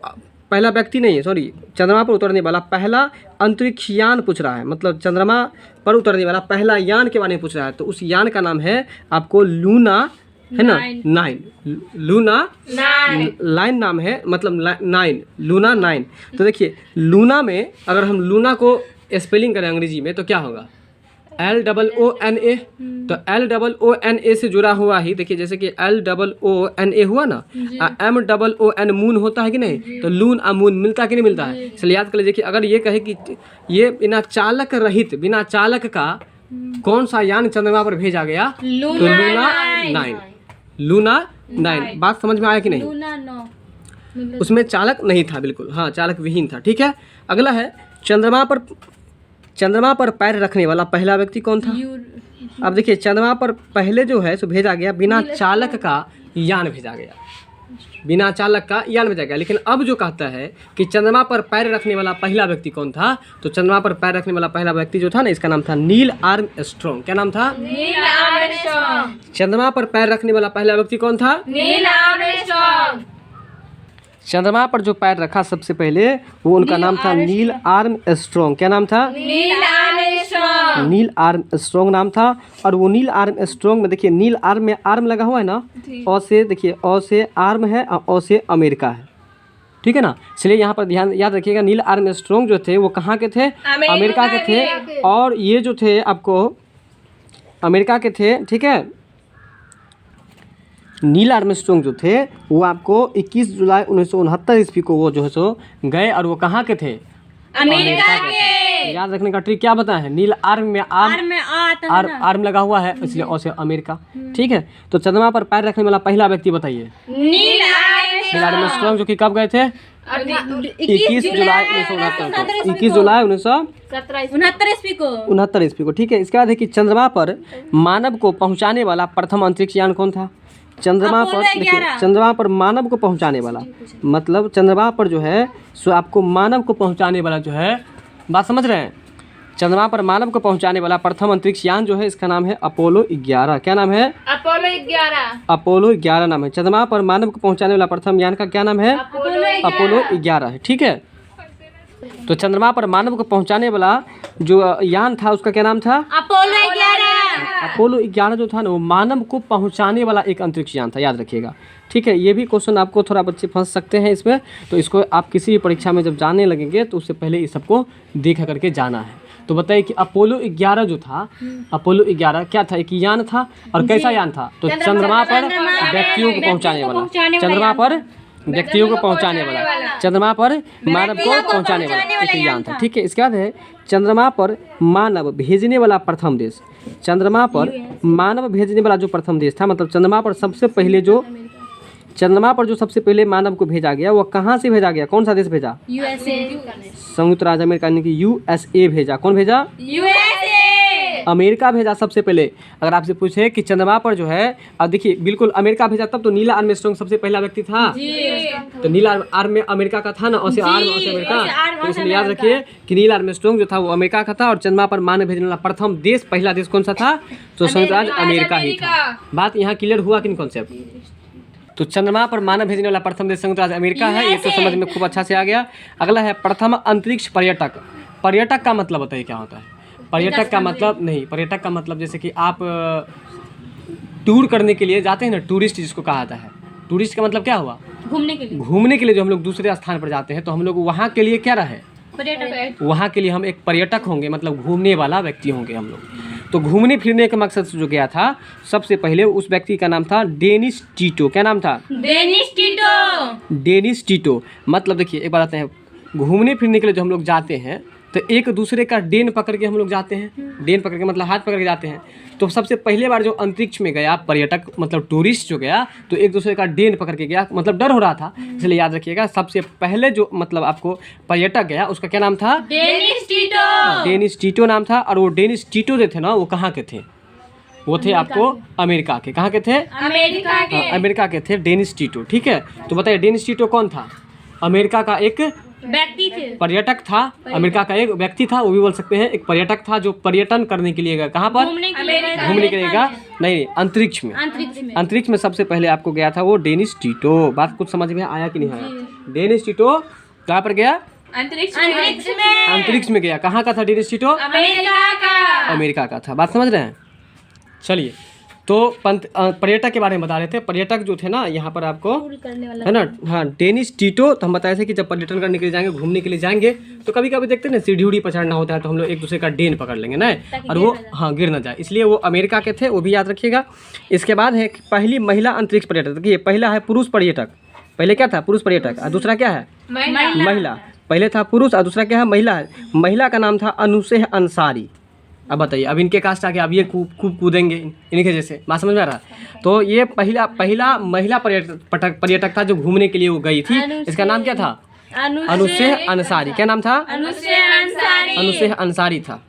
पहला व्यक्ति नहीं है, सॉरी, चंद्रमा पर उतरने वाला पहला अंतरिक्ष यान पूछ रहा है, मतलब चंद्रमा पर उतरने वाला पहला यान के बारे में पूछ रहा है। तो उस यान का नाम है आपको लूना, है ना, 9, लूना 9 लाइन नाम है, मतलब 9, लूना 9। तो देखिए लूना में अगर हम लूना को स्पेलिंग करें अंग्रेजी में तो क्या होगा? LOONA। तो LOONA से जुड़ा हुआ ही देखिए, जैसे कि LOONA हुआ ना, MOON मून होता है कि नहीं? तो लून आ मून मिलता है कि नहीं मिलता है? इसलिए याद कर लीजिए कि अगर ये कहे कि ये बिना चालक रहित, बिना चालक का कौन सा यान चंद्रमा पर भेजा गया, तो लूना 9, लूना 9। बात समझ में आया कि नहीं? लूना 9 उसमें चालक नहीं था, बिल्कुल, हाँ, चालक विहीन था, ठीक है। अगला है चंद्रमा पर पैर रखने वाला पहला व्यक्ति कौन था? अब देखिए चंद्रमा पर पहले जो है सो भेजा गया बिना चालक का यान भेजा गया, बिना चालक का यान भेजा गया। लेकिन अब जो कहता है कि चंद्रमा पर पैर रखने वाला पहला व्यक्ति कौन था, तो चंद्रमा पर पैर रखने वाला पहला व्यक्ति जो था ना, इसका नाम था नील आर्मस्ट्रॉन्ग। क्या नाम था? Neil Armstrong. चंद्रमा पर पैर रखने वाला पहला व्यक्ति कौन था? Neil Armstrong. चंद्रमा पर जो पैर रखा सबसे पहले वो उनका नाम था नील आर्मस्ट्रॉन्ग। क्या नाम था? Neil Armstrong. नील आर्मस्ट्रॉन्ग नाम था। और वो नील आर्मस्ट्रॉन्ग में देखिए नील आर्म में आर्म लगा हुआ है ना, औ से देखिए, औ से आर्म है और औ से अमेरिका है, ठीक है ना। इसलिए यहाँ पर ध्यान याद रखिएगा, नील आर्मस्ट्रॉन्ग जो थे वो कहाँ के थे? अमेरिका के थे। और ये जो थे आपको अमेरिका के थे, ठीक है। नील आर्मस्ट्रॉन्ग जो थे वो आपको 21 जुलाई 1969 ईस्वी को वो जो है सो गए, और वो कहाँ के थे? अमेरिका के। याद रखने का ट्रिक क्या बता है? नील आर्म में आर्म लगा हुआ है, इसलिए और से अमेरिका, ठीक है। तो चंद्रमा पर पैर रखने वाला पहला व्यक्ति बताइए? नील आर्मस्ट्रॉन्ग, जो कि कब गए थे? 21 जुलाई 1969 को, 21 जुलाई 1969 ईस्वी को, ठीक है। इसके बाद है कि चंद्रमा पर मानव को पहुंचाने वाला प्रथम अंतरिक्ष यान कौन था? चंद्रमा पर देखिए, चंद्रमा पर मानव को पहुंचाने वाला मतलब चंद्रमा पर जो है सो आपको मानव को पहुंचाने वाला जो है, बात समझ रहे हैं? चंद्रमा पर मानव को पहुंचाने वाला प्रथम अंतरिक्ष यान जो है इसका नाम है अपोलो 11। क्या नाम है? अपोलो 11। अपोलो 11 नाम है। चंद्रमा पर मानव को पहुंचाने वाला प्रथम यान का क्या नाम है? अपोलो 11 है, ठीक है। तो चंद्रमा पर मानव को पहुंचाने वाला जो यान था उसका क्या नाम था? अपोलो 11। अपोलो 11 जो था ना वो मानव को पहुंचाने वाला एक अंतरिक्ष यान था, याद रखिएगा, ठीक है। ये भी क्वेश्चन आपको थोड़ा बच्चे फंस सकते हैं इसमें, तो इसको आप किसी भी परीक्षा में जब जाने लगेंगे तो उससे पहले इस सबको देखा करके जाना है। तो बताइए कि अपोलो 11 जो था, अपोलो 11 क्या था? एक यान था, और कैसा यान था? तो चंद्रमा पर व्यक्तियों को पहुंचाने वाला, चंद्रमा पर व्यक्तियों को पहुंचाने वाला, चंद्रमा पर मानव को पहुंचाने वाला एक यान था, ठीक है। इसके बाद है चंद्रमा पर मानव भेजने वाला प्रथम देश। चंद्रमा पर मानव भेजने वाला जो प्रथम देश था, मतलब चंद्रमा पर सबसे पहले जो सबसे पहले मानव को भेजा गया वो कहाँ से भेजा गया? कौन सा देश भेजा? यूएसए। संयुक्त राज्य अमेरिका यानी कि USA भेजा। कौन भेजा? यूएसए। अमेरिका भेजा सबसे पहले। अगर आपसे पूछे कि चंद्रमा पर जो है, अब देखिए बिल्कुल अमेरिका भेजा, तब तो नील आर्मस्ट्रॉन्ग सबसे पहला व्यक्ति था, तो नील आर्म में अमेरिका का था ना, और से आर्म और से अमेरिका, तो इसलिए याद रखिए कि नील आर्मस्ट्रॉन्ग जो था वो अमेरिका का था, और चंद्रमा पर मानव भेजने वाला प्रथम देश, पहला देश कौन सा था? तो संयुक्त राज्य अमेरिका ही था। बात यहाँ क्लियर हुआ कि नहीं कॉन्सेप्ट? तो चंद्रमा पर मानव भेजने वाला प्रथम देश संयुक्त राज्य अमेरिका है, ये तो समझ में खूब अच्छा से आ गया। अगला है प्रथम अंतरिक्ष पर्यटक। पर्यटक का मतलब बताइए क्या होता है? पर्यटक का मतलब नहीं, पर्यटक का मतलब जैसे कि आप टूर करने के लिए जाते हैं ना, टूरिस्ट जिसको कहा जाता है। टूरिस्ट का मतलब क्या हुआ? घूमने के लिए जो हम लोग दूसरे स्थान पर जाते हैं तो हम लोग वहाँ के लिए क्या रहे, पर्यटक। वहाँ के लिए हम एक पर्यटक होंगे, मतलब घूमने वाला व्यक्ति होंगे हम लोग। तो घूमने फिरने के मकसद से जो गया था, सबसे पहले उस व्यक्ति का नाम था डेनिस टीटो। क्या नाम था? Dennis Tito. Dennis Tito. मतलब देखिए एक बात आते हैं, घूमने फिरने के लिए जो हम लोग जाते हैं तो एक दूसरे का डेन पकड़ के हम लोग जाते हैं। डेन पकड़ के मतलब हाथ पकड़ के जाते हैं। तो सबसे पहले बार जो अंतरिक्ष में गया पर्यटक, मतलब टूरिस्ट जो गया, तो एक दूसरे का डेन पकड़ के गया, मतलब डर हो रहा था, इसलिए याद रखिएगा सबसे पहले जो मतलब आपको पर्यटक गया उसका क्या नाम था? Dennis Tito. डेनिस टीटो नाम था। और वो डेनिस टीटो जो थे ना, वो कहाँ के थे? वो थे आपको अमेरिका के। कहाँ के थे? अमेरिका के। अमेरिका के थे डेनिस टीटो। ठीक है, तो बताइए डेनिस टीटो कौन था? अमेरिका का एक व्यक्ति थे। पर्यटक था। अमेरिका का एक व्यक्ति था, वो भी बोल सकते हैं एक पर्यटक था जो पर्यटन करने के लिए गया। कहाँ पर? घूमने के लिए गया। नहीं, अंतरिक्ष में। अंतरिक्ष में सबसे पहले आपको गया था वो डेनिस टीटो। बात कुछ समझ में आया कि नहीं आया? डेनिस टीटो कहाँ पर गया? अंतरिक्ष में गया। कहाँ का था डेनिस टीटो? अमेरिका का था। बात समझ रहे हैं? चलिए, तो पर्यटक के बारे में बता रहे थे। पर्यटक जो थे ना यहाँ पर आपको है ना, हाँ, डेनिस टीटो। तो हम बताए थे कि जब पर्यटन करने के लिए जाएंगे, घूमने के लिए जाएंगे, तो कभी कभी देखते हैं ना सीढ़ी उड़ी पर चढ़ना होता है, तो हम लोग एक दूसरे का डेन पकड़ लेंगे ना, और वो हाँ गिर ना जाए, इसलिए वो अमेरिका के थे, वो भी याद रखिएगा। इसके बाद है पहली महिला अंतरिक्ष पर्यटक। देखिए पहला है पुरुष पर्यटक। पहले क्या था? पुरुष पर्यटक। और दूसरा क्या है? महिला। पहले था पुरुष और दूसरा क्या है? महिला है। महिला का नाम था अनुसेह अंसारी। अब बताइए, अब इनके कास्ट आके अब ये कूदेंगे इनके जैसे। बात समझ में आ रहा है? तो ये पहला महिला पर्यटक था जो घूमने के लिए वो गई थी। इसका नाम क्या था? अनुसेह अंसारी। क्या नाम था? अनुसेह अंसारी था।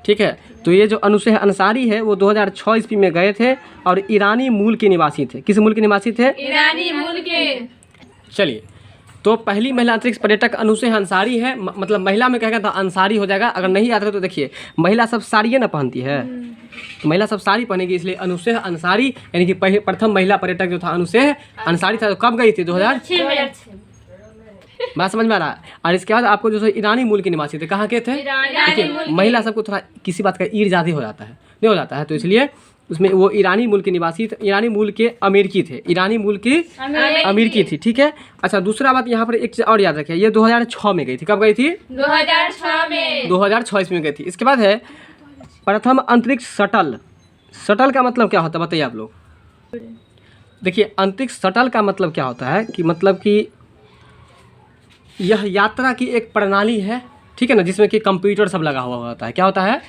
ठीक है, तो ये जो अनुसेह अंसारी है वो 2006 ईस्वी में गए थे और ईरानी मूल के निवासी थे। किस मूल के निवासी थे? ईरानी मूल के। चलिए, तो पहली महिला अंतरिक्ष पर्यटक अनुसेह अंसारी है। मतलब महिला में कहेगा तो अंसारी हो जाएगा। अगर नहीं आता तो देखिए, महिला सब साड़ियाँ ना पहनती है, तो महिला सब साड़ी पहनेगी, इसलिए अनुसेह अंसारी यानी कि प्रथम महिला पर्यटक जो था अनुसेह अंसारी था। तो कब गई थी? 2006 में। बात समझ में आ रहा है? और इसके बाद आपको जो ईरानी मूल के निवासी थे, कहाँ के थे? देखिए महिला सबको थोड़ा किसी बात का ईर ज़्यादा हो जाता है, नहीं हो जाता है, तो इसलिए उसमें वो ईरानी मूल के निवासी थे। ईरानी मूल के अमेरिकी थे। ईरानी मूल की अमेरिकी थी। ठीक है, अच्छा दूसरा बात यहाँ पर एक चीज़ और याद रखिए, ये 2006 में गई थी। कब गई थी? 2006 में। 2006 में गई थी। इसके बाद है प्रथम अंतरिक्ष शटल। शटल का मतलब क्या होता है बताइए आप लोग? देखिए अंतरिक्ष शटल का मतलब क्या होता है कि मतलब कि यह यात्रा की एक प्रणाली है, ठीक है ना, जिसमें कि कंप्यूटर सब लगा हुआ होता है। क्या होता है?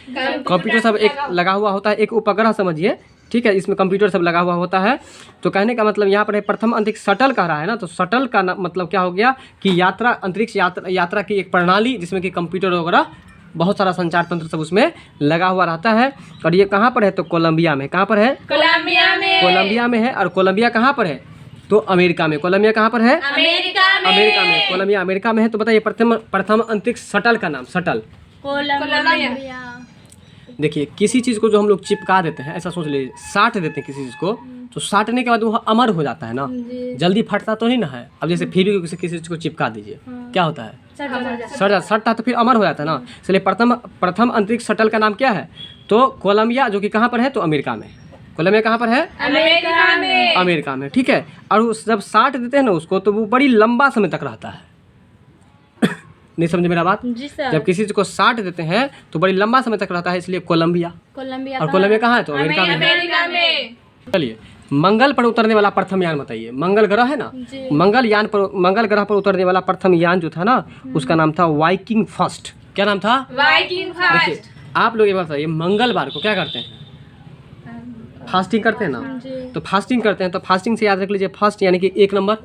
कंप्यूटर सब एक लगा हुआ होता है, एक उपग्रह समझिए, ठीक है, इसमें कंप्यूटर सब लगा हुआ होता है। तो कहने का मतलब यहाँ पर प्रथम अंतरिक्ष शटल कह रहा है ना, तो शटल का मतलब क्या हो गया कि यात्रा, अंतरिक्ष यात्रा की एक प्रणाली जिसमें कि कंप्यूटर वगैरह बहुत सारा संचार तंत्र सब उसमें लगा हुआ रहता है। और ये कहाँ पर है? तो कोलंबिया में। कहाँ पर है? कोलंबिया में है। और कोलंबिया कहाँ पर है? तो अमेरिका में। कोलंबिया कहाँ पर है? अमेरिका में। कोलंबिया अमेरिका में है। तो बताइए प्रथम अंतरिक्ष शटल का नाम? Shuttle Columbia. देखिए किसी चीज़ को जो हम लोग चिपका देते हैं, ऐसा सोच लीजिए, साट देते हैं किसी चीज़ को, तो साटने के बाद वो अमर हो जाता है ना, जल्दी फटता तो नहीं ना है। अब जैसे फिर भी किसी चीज़ को चिपका दीजिए, क्या होता है? सटता तो फिर अमर हो जाता है ना। इसलिए प्रथम अंतरिक्ष शटल का नाम क्या है? तो कोलंबिया, जो कि कहाँ पर है? तो अमेरिका में। कोलंबिया कहाँ पर है? अमेरिका में। ठीक है, और जब साट देते हैं ना उसको, तो वो बड़ी लंबा समय तक रहता है। नहीं समझे मेरा बात? जी सर। जब किसी चीज को साट देते हैं तो बड़ी लंबा समय तक रहता है, इसलिए कोलंबिया। और कोलंबिया कहाँ है? तो अमेरिका में। चलिए, मंगल पर उतरने वाला प्रथम यान बताइए। मंगल ग्रह है ना, मंगल ग्रह पर उतरने वाला प्रथम यान जो था ना, उसका नाम था वाइकिंग फर्स्ट। क्या नाम था? Viking first. देखिए आप लोग ये बताइए, मंगलवार को क्या करते हैं? फास्टिंग करते हैं ना, तो फास्टिंग करते हैं, तो फास्टिंग से याद रख लीजिए फर्स्ट यानी कि 1 नंबर,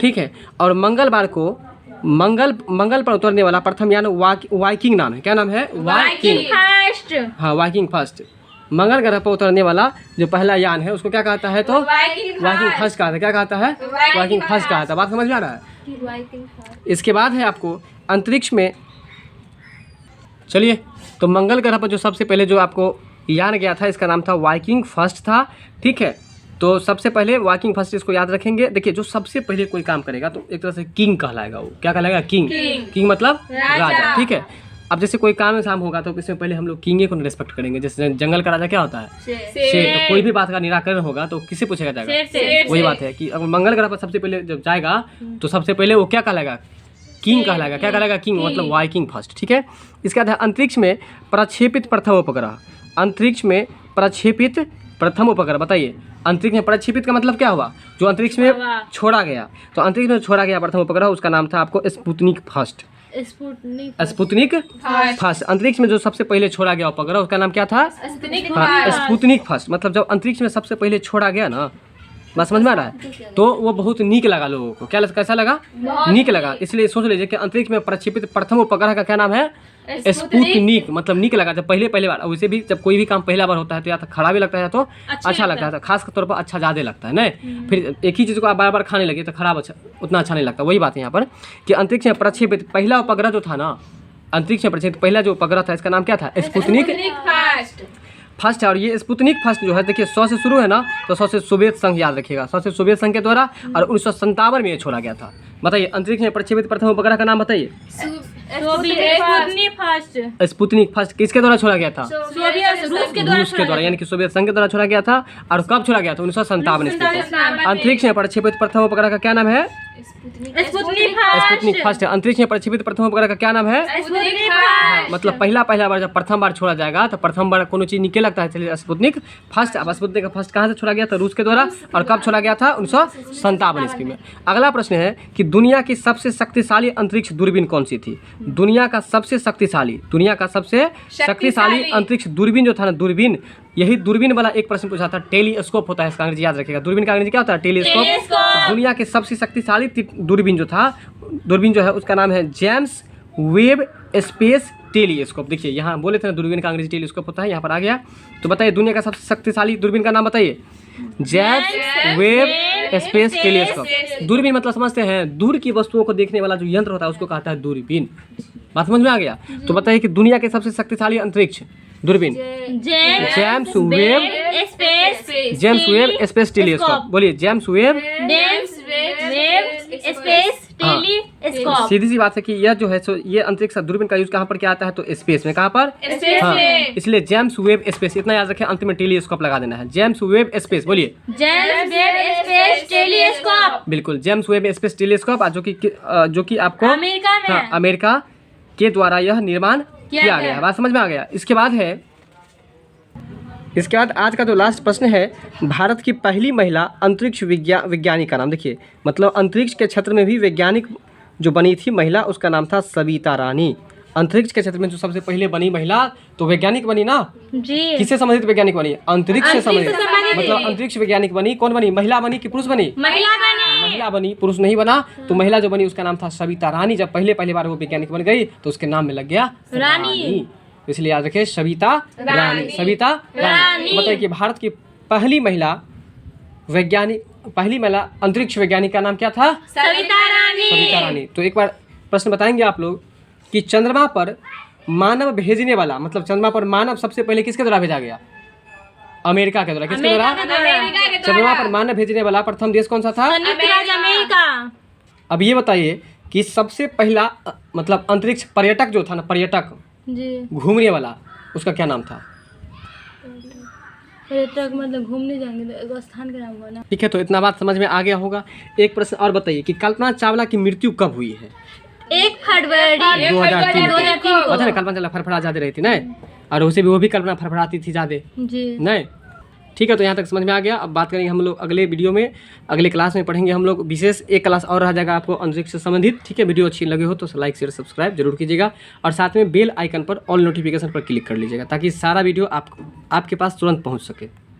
ठीक है। और मंगलवार को मंगल पर उतरने वाला प्रथम यान वाइकिंग नाम है। क्या नाम है? Viking first. हाँ, वाइकिंग फर्स्ट। मंगल ग्रह पर उतरने वाला जो पहला यान है उसको क्या कहता है? तो वाइकिंग फर्स्ट कहता है। क्या कहता है? वाइकिंग फर्स्ट कहता है। बात समझ में आ रहा है? इसके बाद है आपको अंतरिक्ष में, चलिए, तो मंगल ग्रह पर जो सबसे पहले जो आपको यान गया था, इसका नाम था वाइकिंग फर्स्ट था, ठीक है। तो सबसे पहले वाइकिंग फर्स्ट, इसको याद रखेंगे। देखिए जो सबसे पहले कोई काम करेगा तो एक तरह से किंग कहलाएगा। वो क्या कहलाएगा? किंग मतलब राजा, ठीक है। अब जैसे कोई काम शाम होगा तो इसमें पहले हम लोग किंगे को रिस्पेक्ट करेंगे। जैसे जंगल का राजा क्या होता है? शेर। तो कोई भी बात का निराकरण होगा तो किसे पूछेगा जाएगा? वही बात है कि अगर मंगल ग्रह पर सबसे पहले जब जाएगा तो सबसे पहले वो क्या कहलाएगा? किंग कहलाएगा। क्या कहलाएगा? किंग, मतलब वाइकिंग फर्स्ट। ठीक है। इसके बाद है अंतरिक्ष में प्रक्षेपित प्रथम उपग्रह। अंतरिक्ष में प्रक्षेपित प्रथम उपग्रह, बताइए अंतरिक्ष में प्रक्षेपित का मतलब क्या हुआ? जो अंतरिक्ष में छोड़ा गया। तो अंतरिक्ष में छोड़ा गया प्रथम उपग्रह उसका नाम था आपको स्पुतनिक फर्स्ट। Sputnik first. अंतरिक्ष में जो सबसे पहले छोड़ा गया उपग्रह उसका नाम क्या था? Sputnik first. मतलब जब अंतरिक्ष में सबसे पहले छोड़ा गया ना, बात समझ में आ रहा है? तो वो बहुत नीक लगा लोगों को। क्या कैसा लगा? नीक लगा। इसलिए सोच लीजिए कि अंतरिक्ष में प्रक्षेपित प्रथम उपग्रह का क्या नाम है? स्पुतनिक। मतलब नीक लगा। जब पहले बार, वैसे भी जब कोई भी काम पहला बार होता है तो या तो खराब भी लगता है या तो अच्छा लगता है। खास तौर पर अच्छा ज़्यादा लगता है नहीं। फिर एक ही चीज़ को आप बार बार खाने लगे तो खराब उतना अच्छा नहीं लगता। वही बात है यहाँ पर कि अंतरिक्ष में प्रक्षेपित पहला उपग्रह जो था ना, अंतरिक्ष में प्रक्षेपित पहला जो उपग्रह था इसका नाम क्या था? स्पुतनिक फर्स्ट है। और ये स्पुतनिक फर्स्ट जो है देखिए 100 से शुरू है ना, तो 100 से सोवियत संघ याद रखिएगा। 100 से सोवियत संघ के द्वारा और 1957 में ये छोड़ा गया था। बताइए अंतरिक्ष में प्रक्षेपित प्रथम उपग्रह का नाम बताइए। स्पुतनिक फर्स्ट किसके द्वारा छोड़ा गया था? रूस के द्वारा, यानी कि सोवियत संघ के द्वारा छोड़ा गया था। और कब छोड़ा गया था? 1957 में। अंतरिक्ष में प्रक्षेपित प्रथम उपग्रह का क्या नाम है? स्पुतनिक फर्स्ट है। अंतरिक्ष में प्रक्षेपित प्रथम उपग्रह का क्या नाम है? मतलब पहला बार जब प्रथम बार छोड़ा जाएगा तो प्रथम बार कोनो चीज निकल लगता है, चलिए स्पुतनिक फर्स्ट। अब स्पुतनिक फर्स्ट कहाँ से छोड़ा गया था? रूस के द्वारा। और कब छोड़ा गया था? 1957 ईस्वी में। अगला प्रश्न है कि दुनिया की सबसे शक्तिशाली अंतरिक्ष दूरबीन कौन सी थी? दुनिया का सबसे शक्तिशाली अंतरिक्ष दूरबीन जो था ना, दूरबीन, यही दूरबीन वाला एक प्रश्न पूछा था। टेलीस्कोप होता है इसका अंग्रेजी याद रखिएगा। दूरबीन का अंग्रेजी क्या होता है? टेलीस्कोप। दुनिया के सबसे शक्तिशाली दूरबीन जो है उसका नाम है जेम्स वेब स्पेस टेलीस्कोप। देखिए यहाँ बोले थे ना दूरबीन का अंग्रेजी टेलीस्कोप होता है, यहाँ पर आ गया। तो बताइए दुनिया का सबसे शक्तिशाली दूरबीन का नाम बताइए। James Webb space telescope. दूरबीन मतलब समझते हैं, दूर की वस्तुओं को देखने वाला जो यंत्र होता है उसको कहता है दूरबीन। बात समझ में आ गया? तो बताइए कि दुनिया के सबसे शक्तिशाली अंतरिक्ष दूरबीन जेम्स वेब स्पेस टेलीस्कोप। बोलिए जेम्स वेब स्पेस टेलीस्कोप। सीधी सी बात है कि यह जो है सो ये अंतरिक्ष दूरबीन का यूज कहाँ पर किया आता है? तो स्पेस में। कहाँ पर? हाँ, इसलिए जेम्स वेब स्पेस, इतना याद रखें, अंत में टेलीस्कोप लगा देना है। James Webb space. बोलिए जेम्स वेब स्पेस टेलीस्कोप। बिल्कुल, जेम्स वेब स्पेस टेलीस्कोप जो कि आपको अमेरिका के द्वारा यह निर्माण किया गया। बात समझ में आ गया? इसके बाद आज का जो लास्ट प्रश्न है, भारत की पहली महिला अंतरिक्ष विज्ञानी का नाम। देखिए मतलब अंतरिक्ष के क्षेत्र में भी वैज्ञानिक जो बनी थी महिला, उसका नाम था सविता रानी। अंतरिक्ष के क्षेत्र में जो सबसे पहले बनी महिला तो वैज्ञानिक बनी ना जी। किससे संबंधित वैज्ञानिक बनी? अंतरिक्ष से संबंधित। मतलब अंतरिक्ष वैज्ञानिक बनी। कौन बनी? महिला बनी कि पुरुष बनी? महिला बनी, पुरुष नहीं बना। तो महिला जो बनी उसका नाम था सविता रानी। जब पहले बार वो वैज्ञानिक बन गई तो उसके नाम में लग गया रानी। इसलिए याद रखें सविता रानी। बताइए कि भारत की पहली महिला अंतरिक्ष वैज्ञानिक का नाम क्या था? सविता रानी। तो एक बार प्रश्न बताएंगे आप लोग कि चंद्रमा पर मानव भेजने वाला, मतलब चंद्रमा पर मानव सबसे पहले किसके द्वारा भेजा गया? अमेरिका के द्वारा। किसके द्वारा? चंद्रमा पर मानव भेजने वाला प्रथम देश कौन सा था? अमेरिका। अब ये बताइए कि सबसे पहला मतलब अंतरिक्ष पर्यटक जो था ना, पर्यटक घूमने वाला, उसका क्या नाम था? पर्यटक मतलब घूमने जाएंगे तो स्थान का नाम हुआ ना। ठीक है, तो इतना बात समझ में आ गया होगा। एक प्रश्न और बताइए कि कल्पना चावला की मृत्यु कब हुई है? 1 फरवरी 2003 को। पता है कल्पना चावला फड़फड़ा ज्यादा रही थी ना, और उसे भी वो भी कल्पना फड़फड़ाती थी ज्यादा नहीं। ठीक है, तो यहाँ तक समझ में आ गया। अब बात करेंगे हम लोग अगले वीडियो में, अगले क्लास में पढ़ेंगे हम लोग विशेष एक क्लास और रह जाएगा आपको अंतरिक्ष से संबंधित। ठीक है, वीडियो अच्छी लगे हो तो लाइक शेयर सब्सक्राइब जरूर कीजिएगा और साथ में बेल आइकन पर ऑल नोटिफिकेशन पर क्लिक कर लीजिएगा ताकि सारा वीडियो आपके पास तुरंत पहुँच सके।